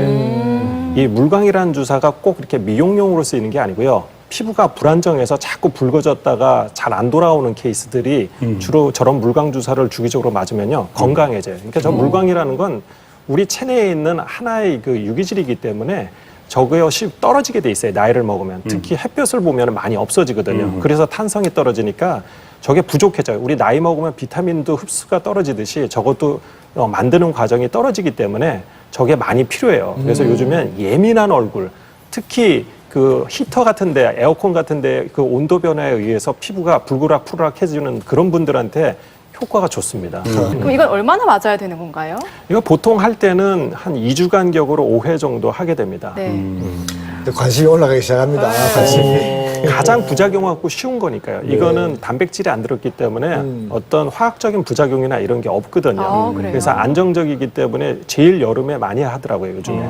이 물광이라는 주사가 꼭 이렇게 미용용으로 쓰이는 게 아니고요. 피부가 불안정해서 자꾸 붉어졌다가 잘 안 돌아오는 케이스들이 주로 저런 물광 주사를 주기적으로 맞으면요, 건강해져요. 그러니까 저 물광이라는 건 우리 체내에 있는 하나의 그 유기질이기 때문에 저것이 떨어지게 돼 있어요. 나이를 먹으면. 특히 햇볕을 보면 많이 없어지거든요. 그래서 탄성이 떨어지니까 저게 부족해져요. 우리 나이 먹으면 비타민도 흡수가 떨어지듯이 저것도 만드는 과정이 떨어지기 때문에 저게 많이 필요해요. 그래서 요즘엔 예민한 얼굴, 특히 그 히터 같은데, 에어컨 같은데 그 온도 변화에 의해서 피부가 불그락푸락해지는 그런 분들한테 효과가 좋습니다. 그럼 이건 얼마나 맞아야 되는 건가요? 이거 보통 할 때는 한 2주 간격으로 5회 정도 하게 됩니다. 네. 근데 관심이 올라가기 시작합니다. 관심이. 가장 부작용하고 쉬운 거니까요. 이거는 단백질이 안 들었기 때문에 어떤 화학적인 부작용이나 이런 게 없거든요. 아, 그래요? 그래서 안정적이기 때문에 제일 여름에 많이 하더라고요, 요즘에.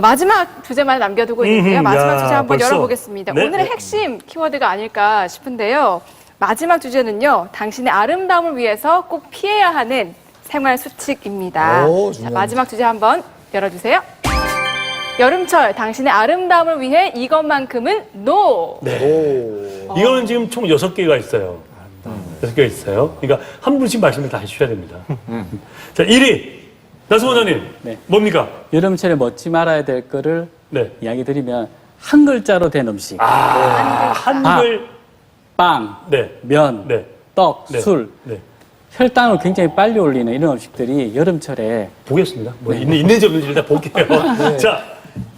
마지막 주제만 남겨두고 있는데요. 마지막 야, 주제 한번 벌써. 열어보겠습니다. 네. 오늘의 핵심 키워드가 아닐까 싶은데요. 마지막 주제는요. 당신의 아름다움을 위해서 꼭 피해야 하는 생활 수칙입니다. 오, 자, 중요합니다. 마지막 주제 한번 열어주세요. 여름철 당신의 아름다움을 위해 이것만큼은 NO! 이거는 지금 총 6개가 있어요. 6개가 있어요. 그러니까 한 분씩 말씀을 다 해주셔야 됩니다. 자, 1위. 나승원 원장님. 네. 뭡니까? 여름철에 먹지 말아야 될 거를 네. 이야기 드리면 한 글자로 된 음식. 한글. 빵, 네. 면, 네. 떡, 네. 술. 네. 혈당을 굉장히 빨리 올리는 이런 음식들이 여름철에 보겠습니다. 뭐 있는지 없는지 일단 볼게요. 자,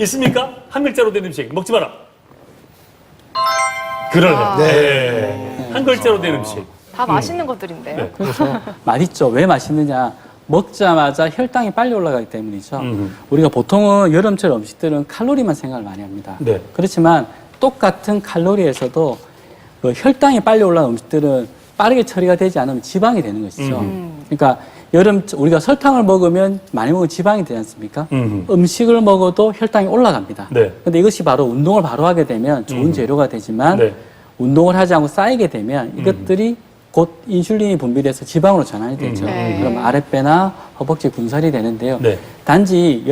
있습니까? 한 글자로 된 음식. 먹지 마라. 그러네. 네. 한 글자로 된 음식. 다 맛있는 것들인데요. 네. 그렇죠. 맛있죠. 왜 맛있느냐? 먹자마자 혈당이 빨리 올라가기 때문이죠. 우리가 보통은 여름철 음식들은 칼로리만 생각을 많이 합니다. 네. 그렇지만 똑같은 칼로리에서도 그 혈당이 빨리 올라가는 음식들은 빠르게 처리가 되지 않으면 지방이 되는 것이죠. 그러니까 우리가 설탕을 먹으면 많이 먹으면 지방이 되지 않습니까? 음식을 먹어도 혈당이 올라갑니다. 네. 근데 이것이 바로 운동을 바로 하게 되면 좋은 재료가 되지만 네. 운동을 하지 않고 쌓이게 되면 이것들이 곧 인슐린이 분비돼서 지방으로 전환이 되죠. 네. 그럼 아랫배나 허벅지 군살이 되는데요. 네. 단지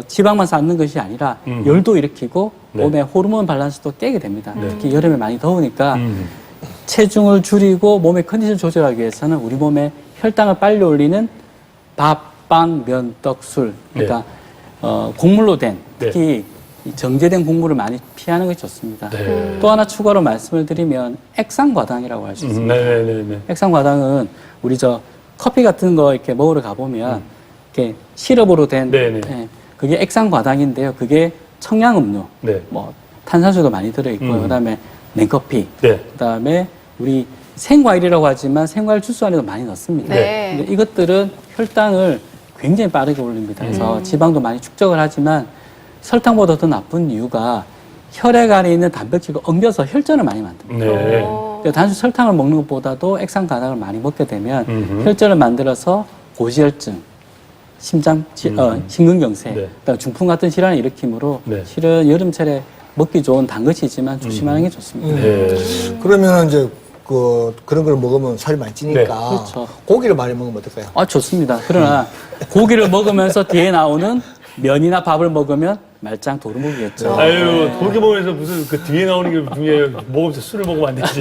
지방만 쌓는 것이 아니라 열도 일으키고 네. 몸의 호르몬 밸런스도 깨게 됩니다. 특히 여름에 많이 더우니까 체중을 줄이고 몸의 컨디션 조절하기 위해서는 우리 몸에 혈당을 빨리 올리는 밥, 빵, 면, 떡, 술. 그러니까 곡물로 된 특히 이 정제된 곡물을 많이 피하는 것이 좋습니다. 네. 또 하나 추가로 말씀을 드리면 액상과당이라고 할 수 있습니다. 네네네. 액상과당은 우리 커피 같은 거 이렇게 먹으러 가보면 이렇게 시럽으로 된 네네. 그게 액상과당인데요. 그게 청량음료, 네. 뭐 탄산수도 많이 들어있고요. 그다음에 냉커피, 네. 그다음에 우리 생과일이라고 하지만 생과일 주스 안에도 많이 넣습니다. 네. 근데 이것들은 혈당을 굉장히 빠르게 올립니다. 그래서 지방도 많이 축적을 하지만 설탕보다 더 나쁜 이유가 혈액 안에 있는 단백질과 엉겨서 혈전을 많이 만듭니다. 네. 그러니까 단순 설탕을 먹는 것보다도 액상과당을 많이 먹게 되면 혈전을 만들어서 고지혈증, 심근경색, 네. 그다음에 중풍 같은 질환을 일으키므로 네. 실은 여름철에 먹기 좋은 단 것이지만 조심하는 게 좋습니다. 네. 그러면 이제 그런 걸 먹으면 살이 많이 찌니까 네. 그렇죠. 고기를 많이 먹으면 어떨까요? 좋습니다. 그러나 고기를 먹으면서 뒤에 나오는 면이나 밥을 먹으면 말짱 도루묵이겠죠. 아유, 고기 먹으면서 무슨 그 뒤에 나오는 게 중요해요. 먹으면서 술을 먹으면 안 되지.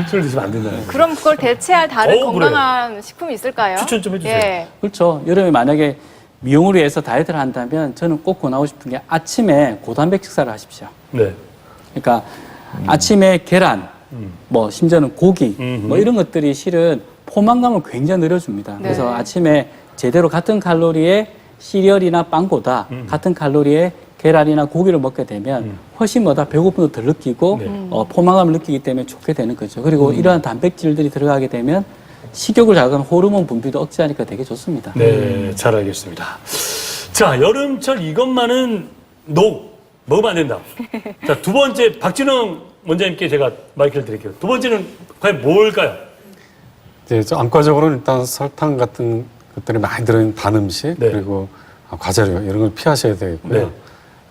술을 드시면 안 된다는. 그럼 그걸 대체할 다른 그래요. 건강한 식품이 있을까요? 추천 좀 해주세요. 예. 그렇죠. 여름에 만약에 미용을 위해서 다이어트를 한다면 저는 꼭 권하고 싶은 게 아침에 고단백 식사를 하십시오. 네. 그러니까 아침에 계란, 뭐 심지어는 고기, 뭐 이런 것들이 실은 포만감을 굉장히 늘려줍니다. 그래서 네. 아침에 제대로 같은 칼로리의 시리얼이나 빵보다 같은 칼로리의 계란이나 고기를 먹게 되면 훨씬 배고픔도 덜 느끼고 포만감을 느끼기 때문에 좋게 되는 거죠. 그리고 이러한 단백질들이 들어가게 되면 식욕을 자극하는 호르몬 분비도 억제하니까 되게 좋습니다. 네, 잘 알겠습니다. 자, 여름철 이것만은 먹으면 안 된다. 자, 두 번째, 박진영 원장님께 제가 마이크를 드릴게요. 두 번째는 과연 뭘까요? 이제 안과적으로는 일단 설탕 같은 것들이 많이 들어있는 단 음식 네. 그리고 과자류 이런 걸 피하셔야 되겠고요. 네.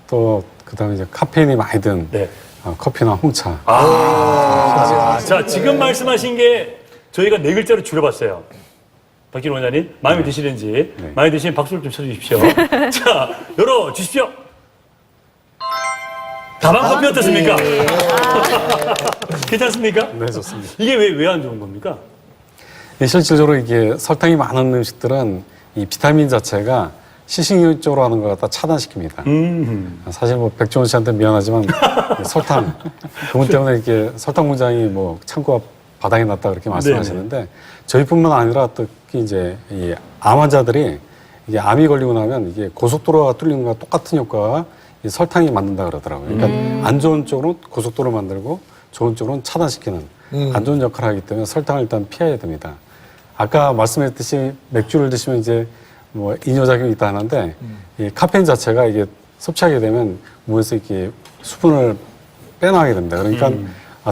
또 그다음에 이제 카페인이 많이 든 네. 커피나 홍차. 자, 지금 말씀하신 게 저희가 네 글자로 줄여봤어요. 박진호 원장님, 마음에 드시는지, 마음에 드시면 박수를 좀 쳐주십시오. 자, 열어주십시오. 다방 커피 어떻습니까? 괜찮습니까? 네, 좋습니다. 이게 왜 안 좋은 겁니까? 실질적으로 이게 설탕이 많은 음식들은 이 비타민 자체가 시식용적으로 하는 것 갖다 차단시킵니다. 사실 뭐 백종원 씨한테 미안하지만 설탕 그분 때문에 이렇게 설탕 공장이 뭐 창고가 바닥에 났다 그렇게 말씀하시는데 저희뿐만 아니라 특히 이제 이 암 환자들이 이게 암이 걸리고 나면 이게 고속도로가 뚫리는 거와 똑같은 효과가 이 설탕이 만든다 그러더라고요. 그러니까 안 좋은 쪽으로 고속도로 만들고 좋은 쪽으로는 차단시키는 안 좋은 역할을 하기 때문에 설탕을 일단 피해야 됩니다. 아까 말씀했듯이 맥주를 드시면 이제 뭐 이뇨작용이 있다 하는데 이 카페인 자체가 이게 섭취하게 되면 몸에서 이렇게 수분을 빼나가게 됩니다. 그러니까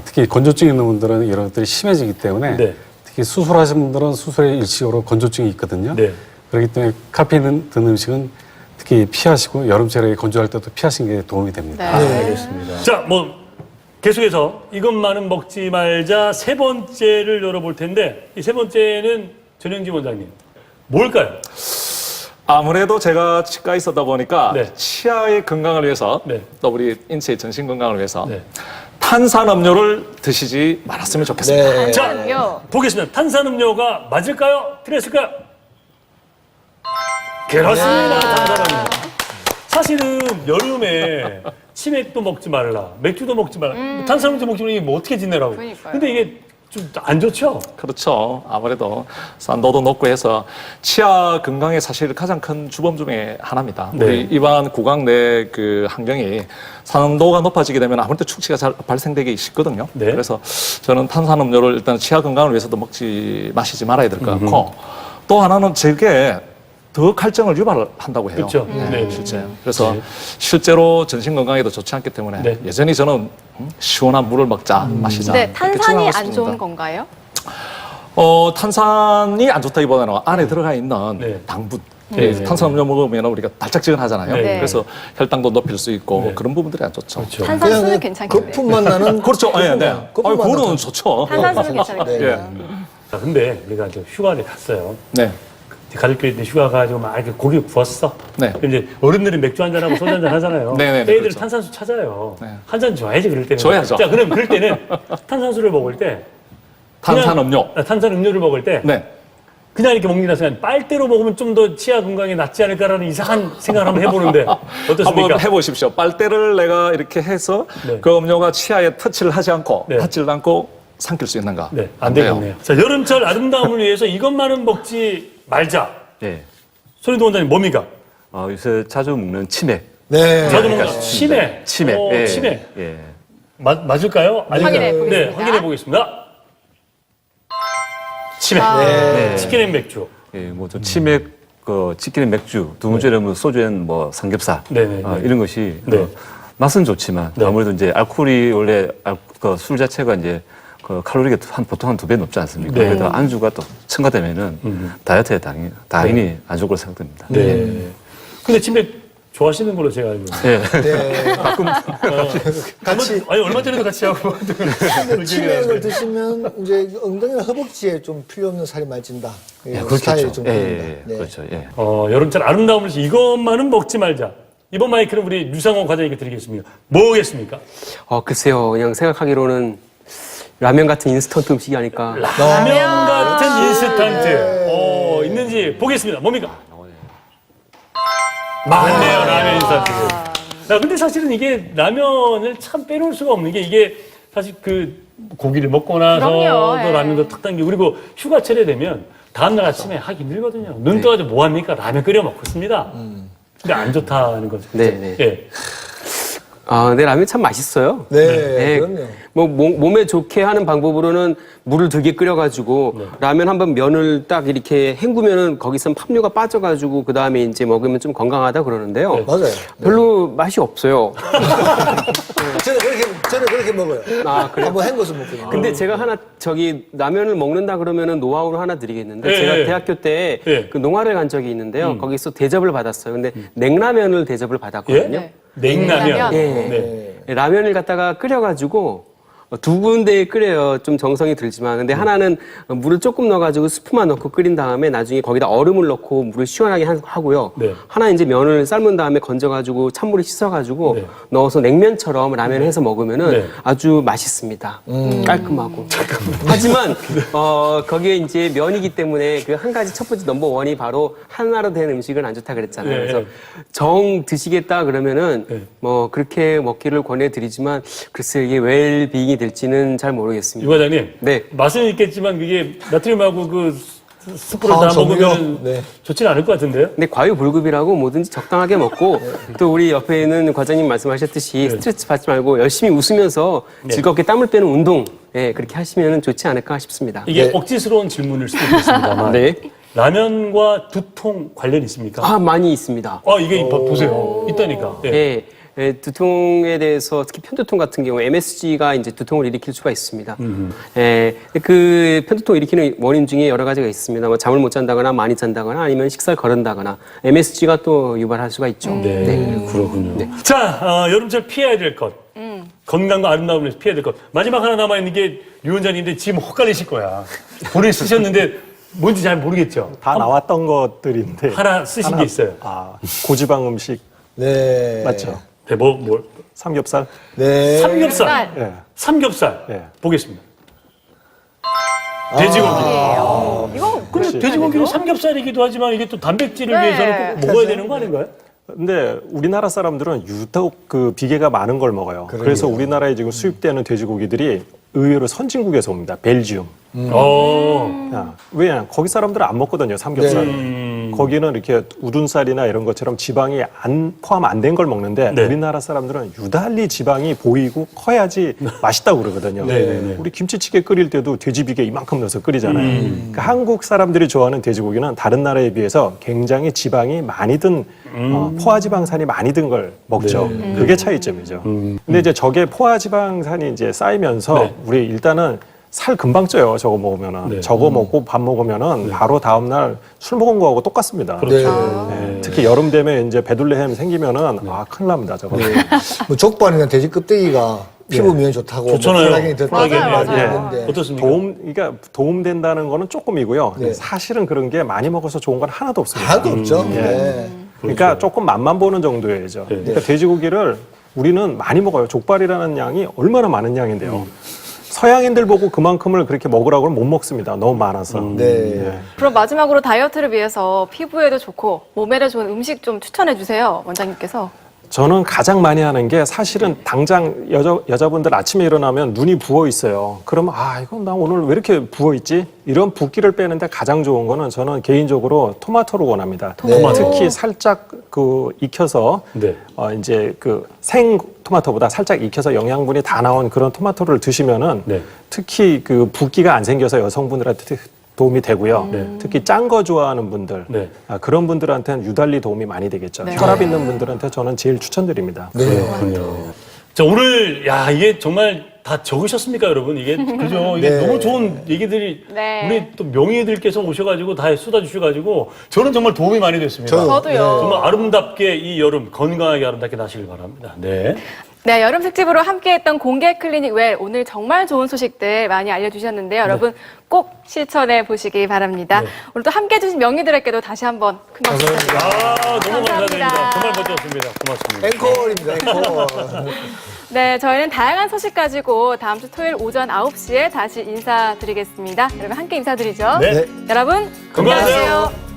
특히 건조증 있는 분들은 이런 것들이 심해지기 때문에 네. 특히 수술하신 분들은 수술의 일시적으로 건조증이 있거든요. 네. 그렇기 때문에 카페인 든 음식은 특히 피하시고 여름철에 건조할 때도 피하시는 게 도움이 됩니다. 알겠습니다. 자, 뭐 계속해서 이것만은 먹지 말자 세 번째를 열어볼 텐데 이 세 번째는 전영진 원장님 뭘까요? 아무래도 제가 치과에 있었다 보니까 네. 치아의 건강을 위해서 네. 또 우리 인체의 전신 건강을 위해서 네. 탄산음료를 드시지 말았으면 좋겠습니다. 네. 탄산음료. 보겠습니다. 탄산음료가 맞을까요? 틀렸을까요? 그렇습니다. 탄산음료. 사실은 여름에 치맥도 먹지 말라, 맥주도 먹지 말라, 탄산음료 먹지 말라 이게 뭐 어떻게 지내라고. 그러니까요. 근데 이게 좀 안 좋죠? 그렇죠. 아무래도 산도도 높고 해서 치아 건강에 사실 가장 큰 주범 중에 하나입니다. 네. 우리 입안 구강 내 그 환경이 산도가 높아지게 되면 아무래도 축취가 잘 발생되기 쉽거든요. 네. 그래서 저는 탄산음료를 일단 치아 건강을 위해서도 마시지 말아야 될 것 같고 또 하나는 제게 더 갈증을 유발한다고 해요. 그렇죠. 네. 실제. 그래서 실제로 전신 건강에도 좋지 않기 때문에 네. 여전히 저는 시원한 물을 먹자, 마시자. 네, 이렇게 탄산이 주장하고 안 싶습니다. 좋은 건가요? 탄산이 안 좋다기보다는 안에 들어가 있는 네. 당분. 네. 탄산음료 먹으면 우리가 달짝지근하잖아요. 네. 그래서 혈당도 높일 수 있고 네. 그런 부분들이 안 좋죠. 그렇죠. 탄산수는 괜찮겠네요. 거품만 나는 그렇죠. 네, 네. 거품만 그거는 나는 좋죠. 탄산수는 괜찮겠네요. 예. 자, 근데 내가 이제 휴가를 갔어요. 네. 가족끼리 이제 휴가 가지고 막 이렇게 고기 구웠어. 네. 근데 이제 어른들은 맥주 한잔 하고 소주 한잔 하잖아요. 네네네, 애들은 그렇죠. 탄산수 찾아요. 네. 한 잔 줘야지 그럴 때는. 줘야죠. 자, 그럼 그럴 때는 탄산수를 먹을 때 탄산음료. 탄산음료를 먹을 때 네. 그냥 이렇게 먹는 게 아니라 빨대로 먹으면 좀 더 치아 건강에 낫지 않을까라는 이상한 생각을 한번 해보는데 어떻습니까? 한번 해보십시오. 빨대를 내가 이렇게 해서 네. 그 음료가 치아에 터치를 하지 않고 네. 닿지를 않고 삼킬 수 있는가? 네, 안 되겠네요. 자, 여름철 아름다움을 위해서 이것만은 먹지 말자. 네. 손희동 원장님 뭡니까? 요새 자주 먹는 치맥. 네. 자주 먹는 치맥. 치맥. 예. 치맥. 예. 맞을까요? 확인해 보겠습니다. 네, 확인해 보겠습니다. 치맥. 네. 치킨 앤 맥주. 예, 뭐좀 치맥, 치킨에 맥주, 두 번째는 뭐 소주엔 뭐 삼겹살, 네네. 이런 것이 네. 맛은 좋지만 네. 아무래도 이제 알코올이 원래 술 자체가 이제 칼로리가 보통 한 2배 높지 않습니까? 네. 그래서 안주가 또 첨가되면은 다이어트에 당연히 안 좋을 거로 생각됩니다. 네. 근데 치맥 좋아하시는 걸로 제가 알고 있는데. 예. 네. 같이 아니, 얼마 전에도 같이 하고. 근데 치맥을 드시면 이제 엉덩이나 허벅지에 좀 필요 없는 살이 많이 찐다. 스타일이 좀 보입니다. 네. 그렇죠. 예. 여름철 아름다움을 위해서 이것만은 먹지 말자. 이번 마이크는 우리 류상원 과장님께 드리겠습니다. 뭐겠습니까? 글쎄요. 그냥 생각하기로는 라면 같은 인스턴트 음식이 아닐까. 라면 같은 인스턴트. 있는지 보겠습니다. 뭡니까? 맞네요, 라면 인스턴트. 자, 근데 사실은 이게 라면을 참 빼놓을 수가 없는 게 이게 사실 그 고기를 먹고 나서 그럼요, 또 예. 라면도 탁 당기고 그리고 휴가철에 되면 다음날 아침에 하기 힘들거든요. 눈 떠가지고 뭐 합니까? 라면 끓여 먹습니다. 근데 안 좋다는 거죠. 네, 네. 예. 근데 라면 참 맛있어요. 네, 그럼요. 뭐 몸에 좋게 하는 방법으로는 물을 되게 끓여가지고 라면 한번 면을 딱 이렇게 헹구면은 거기서 팜유가 빠져가지고 그 다음에 이제 먹으면 좀 건강하다 그러는데요. 맞아요. 별로 맛이 없어요. 저는 그렇게 먹어요. 그래요? 한번 헹궈서 먹거든요. 근데 제가 하나 라면을 먹는다 그러면은 노하우를 하나 드리겠는데 예, 제가 예. 대학교 때 예. 그 농아를 간 적이 있는데요. 거기서 대접을 받았어요. 근데 냉라면을 대접을 받았거든요. 예? 냉라면. 냉라면. 예. 네. 라면을 갖다가 끓여가지고 두 군데에 끓여요. 좀 정성이 들지만. 근데 하나는 물을 조금 넣어가지고 스프만 넣고 끓인 다음에 나중에 거기다 얼음을 넣고 물을 시원하게 하고요. 네. 하나 이제 면을 삶은 다음에 건져가지고 찬물에 씻어가지고 네. 넣어서 냉면처럼 라면 해서 먹으면은 네. 아주 맛있습니다. 깔끔하고. 하지만 거기에 이제 면이기 때문에 그 한 가지 첫 번째 넘버 원이 바로 하나로 된 음식은 안 좋다 그랬잖아요. 네. 그래서 정 드시겠다 그러면은 네. 뭐 그렇게 먹기를 권해드리지만 글쎄 이게 웰빙이 될지는 잘 유 모르겠습니다. 과장님. 네. 맛은 있겠지만 그게 나트륨하고 그 스프를 다 정료. 먹으면 네. 좋지는 않을 것 같은데요? 근데 과유불급이라고 뭐든지 적당하게 먹고 또 우리 옆에 있는 과장님 말씀하셨듯이 스트레스 받지 말고 열심히 웃으면서 즐겁게 땀을 빼는 운동 그렇게 하시면 좋지 않을까 싶습니다. 이게 네. 억지스러운 질문일 수도 있겠습니다만 네. 라면과 두통 관련 있습니까? 아 많이 있습니다. 이게 보세요. 있다니까. 예. 두통에 대해서 특히 편두통 같은 경우 MSG가 이제 두통을 일으킬 수가 있습니다. 그 편두통 일으키는 원인 중에 여러 가지가 있습니다. 뭐 잠을 못 잔다거나 많이 잔다거나 아니면 식사를 거른다거나 MSG가 또 유발할 수가 있죠. 네, 그렇군요. 자, 여름철 피해야 될 것. 건강과 아름다움을 위해서 피해야 될 것. 마지막 하나 남아있는 게 류 원장님인데 지금 헛갈리실 거야. 본인이 쓰셨는데 뭔지 잘 모르겠죠? 다 나왔던 것들인데 하나 쓰신 게 있어요. 고지방 음식 네. 맞죠? 네, 뭘? 삼겹살. 네. 삼겹살. 예. 삼겹살. 예. 보겠습니다. 돼지고기. 이거 근데 돼지고기는 삼겹살이기도 하지만 이게 또 단백질을 네. 위해서는 꼭 먹어야 되는 거 아닌가요? 근데 우리나라 사람들은 유독 그 비계가 많은 걸 먹어요. 그래서 우리나라에 지금 수입되는 돼지고기들이 의외로 선진국에서 옵니다. 벨지움. 왜냐? 거기 사람들은 안 먹거든요, 삼겹살. 거기는 이렇게 우둔살이나 이런 것처럼 지방이 포함 안 된 걸 먹는데 네. 우리나라 사람들은 유달리 지방이 보이고 커야지 맛있다고 그러거든요. 네. 우리 김치찌개 끓일 때도 돼지 비계 이만큼 넣어서 끓이잖아요. 그러니까 한국 사람들이 좋아하는 돼지고기는 다른 나라에 비해서 굉장히 지방이 많이 든 포화지방산이 많이 든 걸 먹죠. 그게 차이점이죠. 근데 이제 저게 포화지방산이 이제 쌓이면서 네. 우리 일단은 살 금방 쪄요. 저거 먹으면은. 네. 저거 먹고 밥 먹으면은 바로 다음 날 술 먹은 거하고 똑같습니다. 그렇죠. 네. 특히 여름 되면 이제 배둘레햄 생기면은 큰일 납니다. 저거. 뭐 족발이나 돼지 껍데기가 피부 미에 좋다고. 좋잖아요. 콜라겐이 더 맞아요. 어떻습니까? 그러니까 도움된다는 거는 조금이고요. 네. 사실은 그런 게 많이 먹어서 좋은 건 하나도 없습니다. 하나도 없죠. 네. 그러니까 조금 맛만 보는 정도예죠. 그러니까 돼지고기를 우리는 많이 먹어요. 족발이라는 양이 얼마나 많은 양인데요. 서양인들 보고 그만큼을 그렇게 먹으라고는 못 먹습니다. 너무 많아서. 네. 그럼 마지막으로 다이어트를 위해서 피부에도 좋고 몸에도 좋은 음식 좀 추천해 주세요, 원장님께서. 저는 가장 많이 하는 게 사실은 당장 여자분들 아침에 일어나면 눈이 부어 있어요. 그러면 이건 나 오늘 왜 이렇게 부어 있지? 이런 붓기를 빼는데 가장 좋은 거는 저는 개인적으로 토마토를 원합니다. 특히 살짝 익혀서 네. 이제 생 토마토보다 살짝 익혀서 영양분이 다 나온 그런 토마토를 드시면은 네. 특히 그 붓기가 안 생겨서 여성분들한테 도움이 되고요. 특히 짠 거 좋아하는 분들, 네. 그런 분들한테는 유달리 도움이 많이 되겠죠. 혈압 있는 분들한테 저는 제일 추천드립니다. 그렇군요. 자, 오늘, 이게 정말 다 적으셨습니까, 여러분? 이게, 그죠? 이게 네. 너무 좋은 얘기들이, 네. 우리 또 명의들께서 오셔가지고 다 쏟아주셔가지고, 저는 정말 도움이 많이 됐습니다. 저도요. 정말 아름답게 이 여름, 건강하게 아름답게 나시길 바랍니다. 네. 네, 여름 특집으로 함께했던 공개 클리닉 웰 오늘 정말 좋은 소식들 많이 알려주셨는데요. 여러분 꼭 실천해 보시기 바랍니다. 오늘 또 함께해주신 명의들에게도 다시 한번 큰 박수 부탁드립니다. 너무 감사드립니다. 감사합니다. 정말 멋졌습니다. 고맙습니다. 앵콜입니다, 앵콜. 네, 저희는 다양한 소식 가지고 다음 주 토요일 오전 9시에 다시 인사드리겠습니다. 여러분 함께 인사드리죠. 네. 여러분 건강하세요. 건강하세요.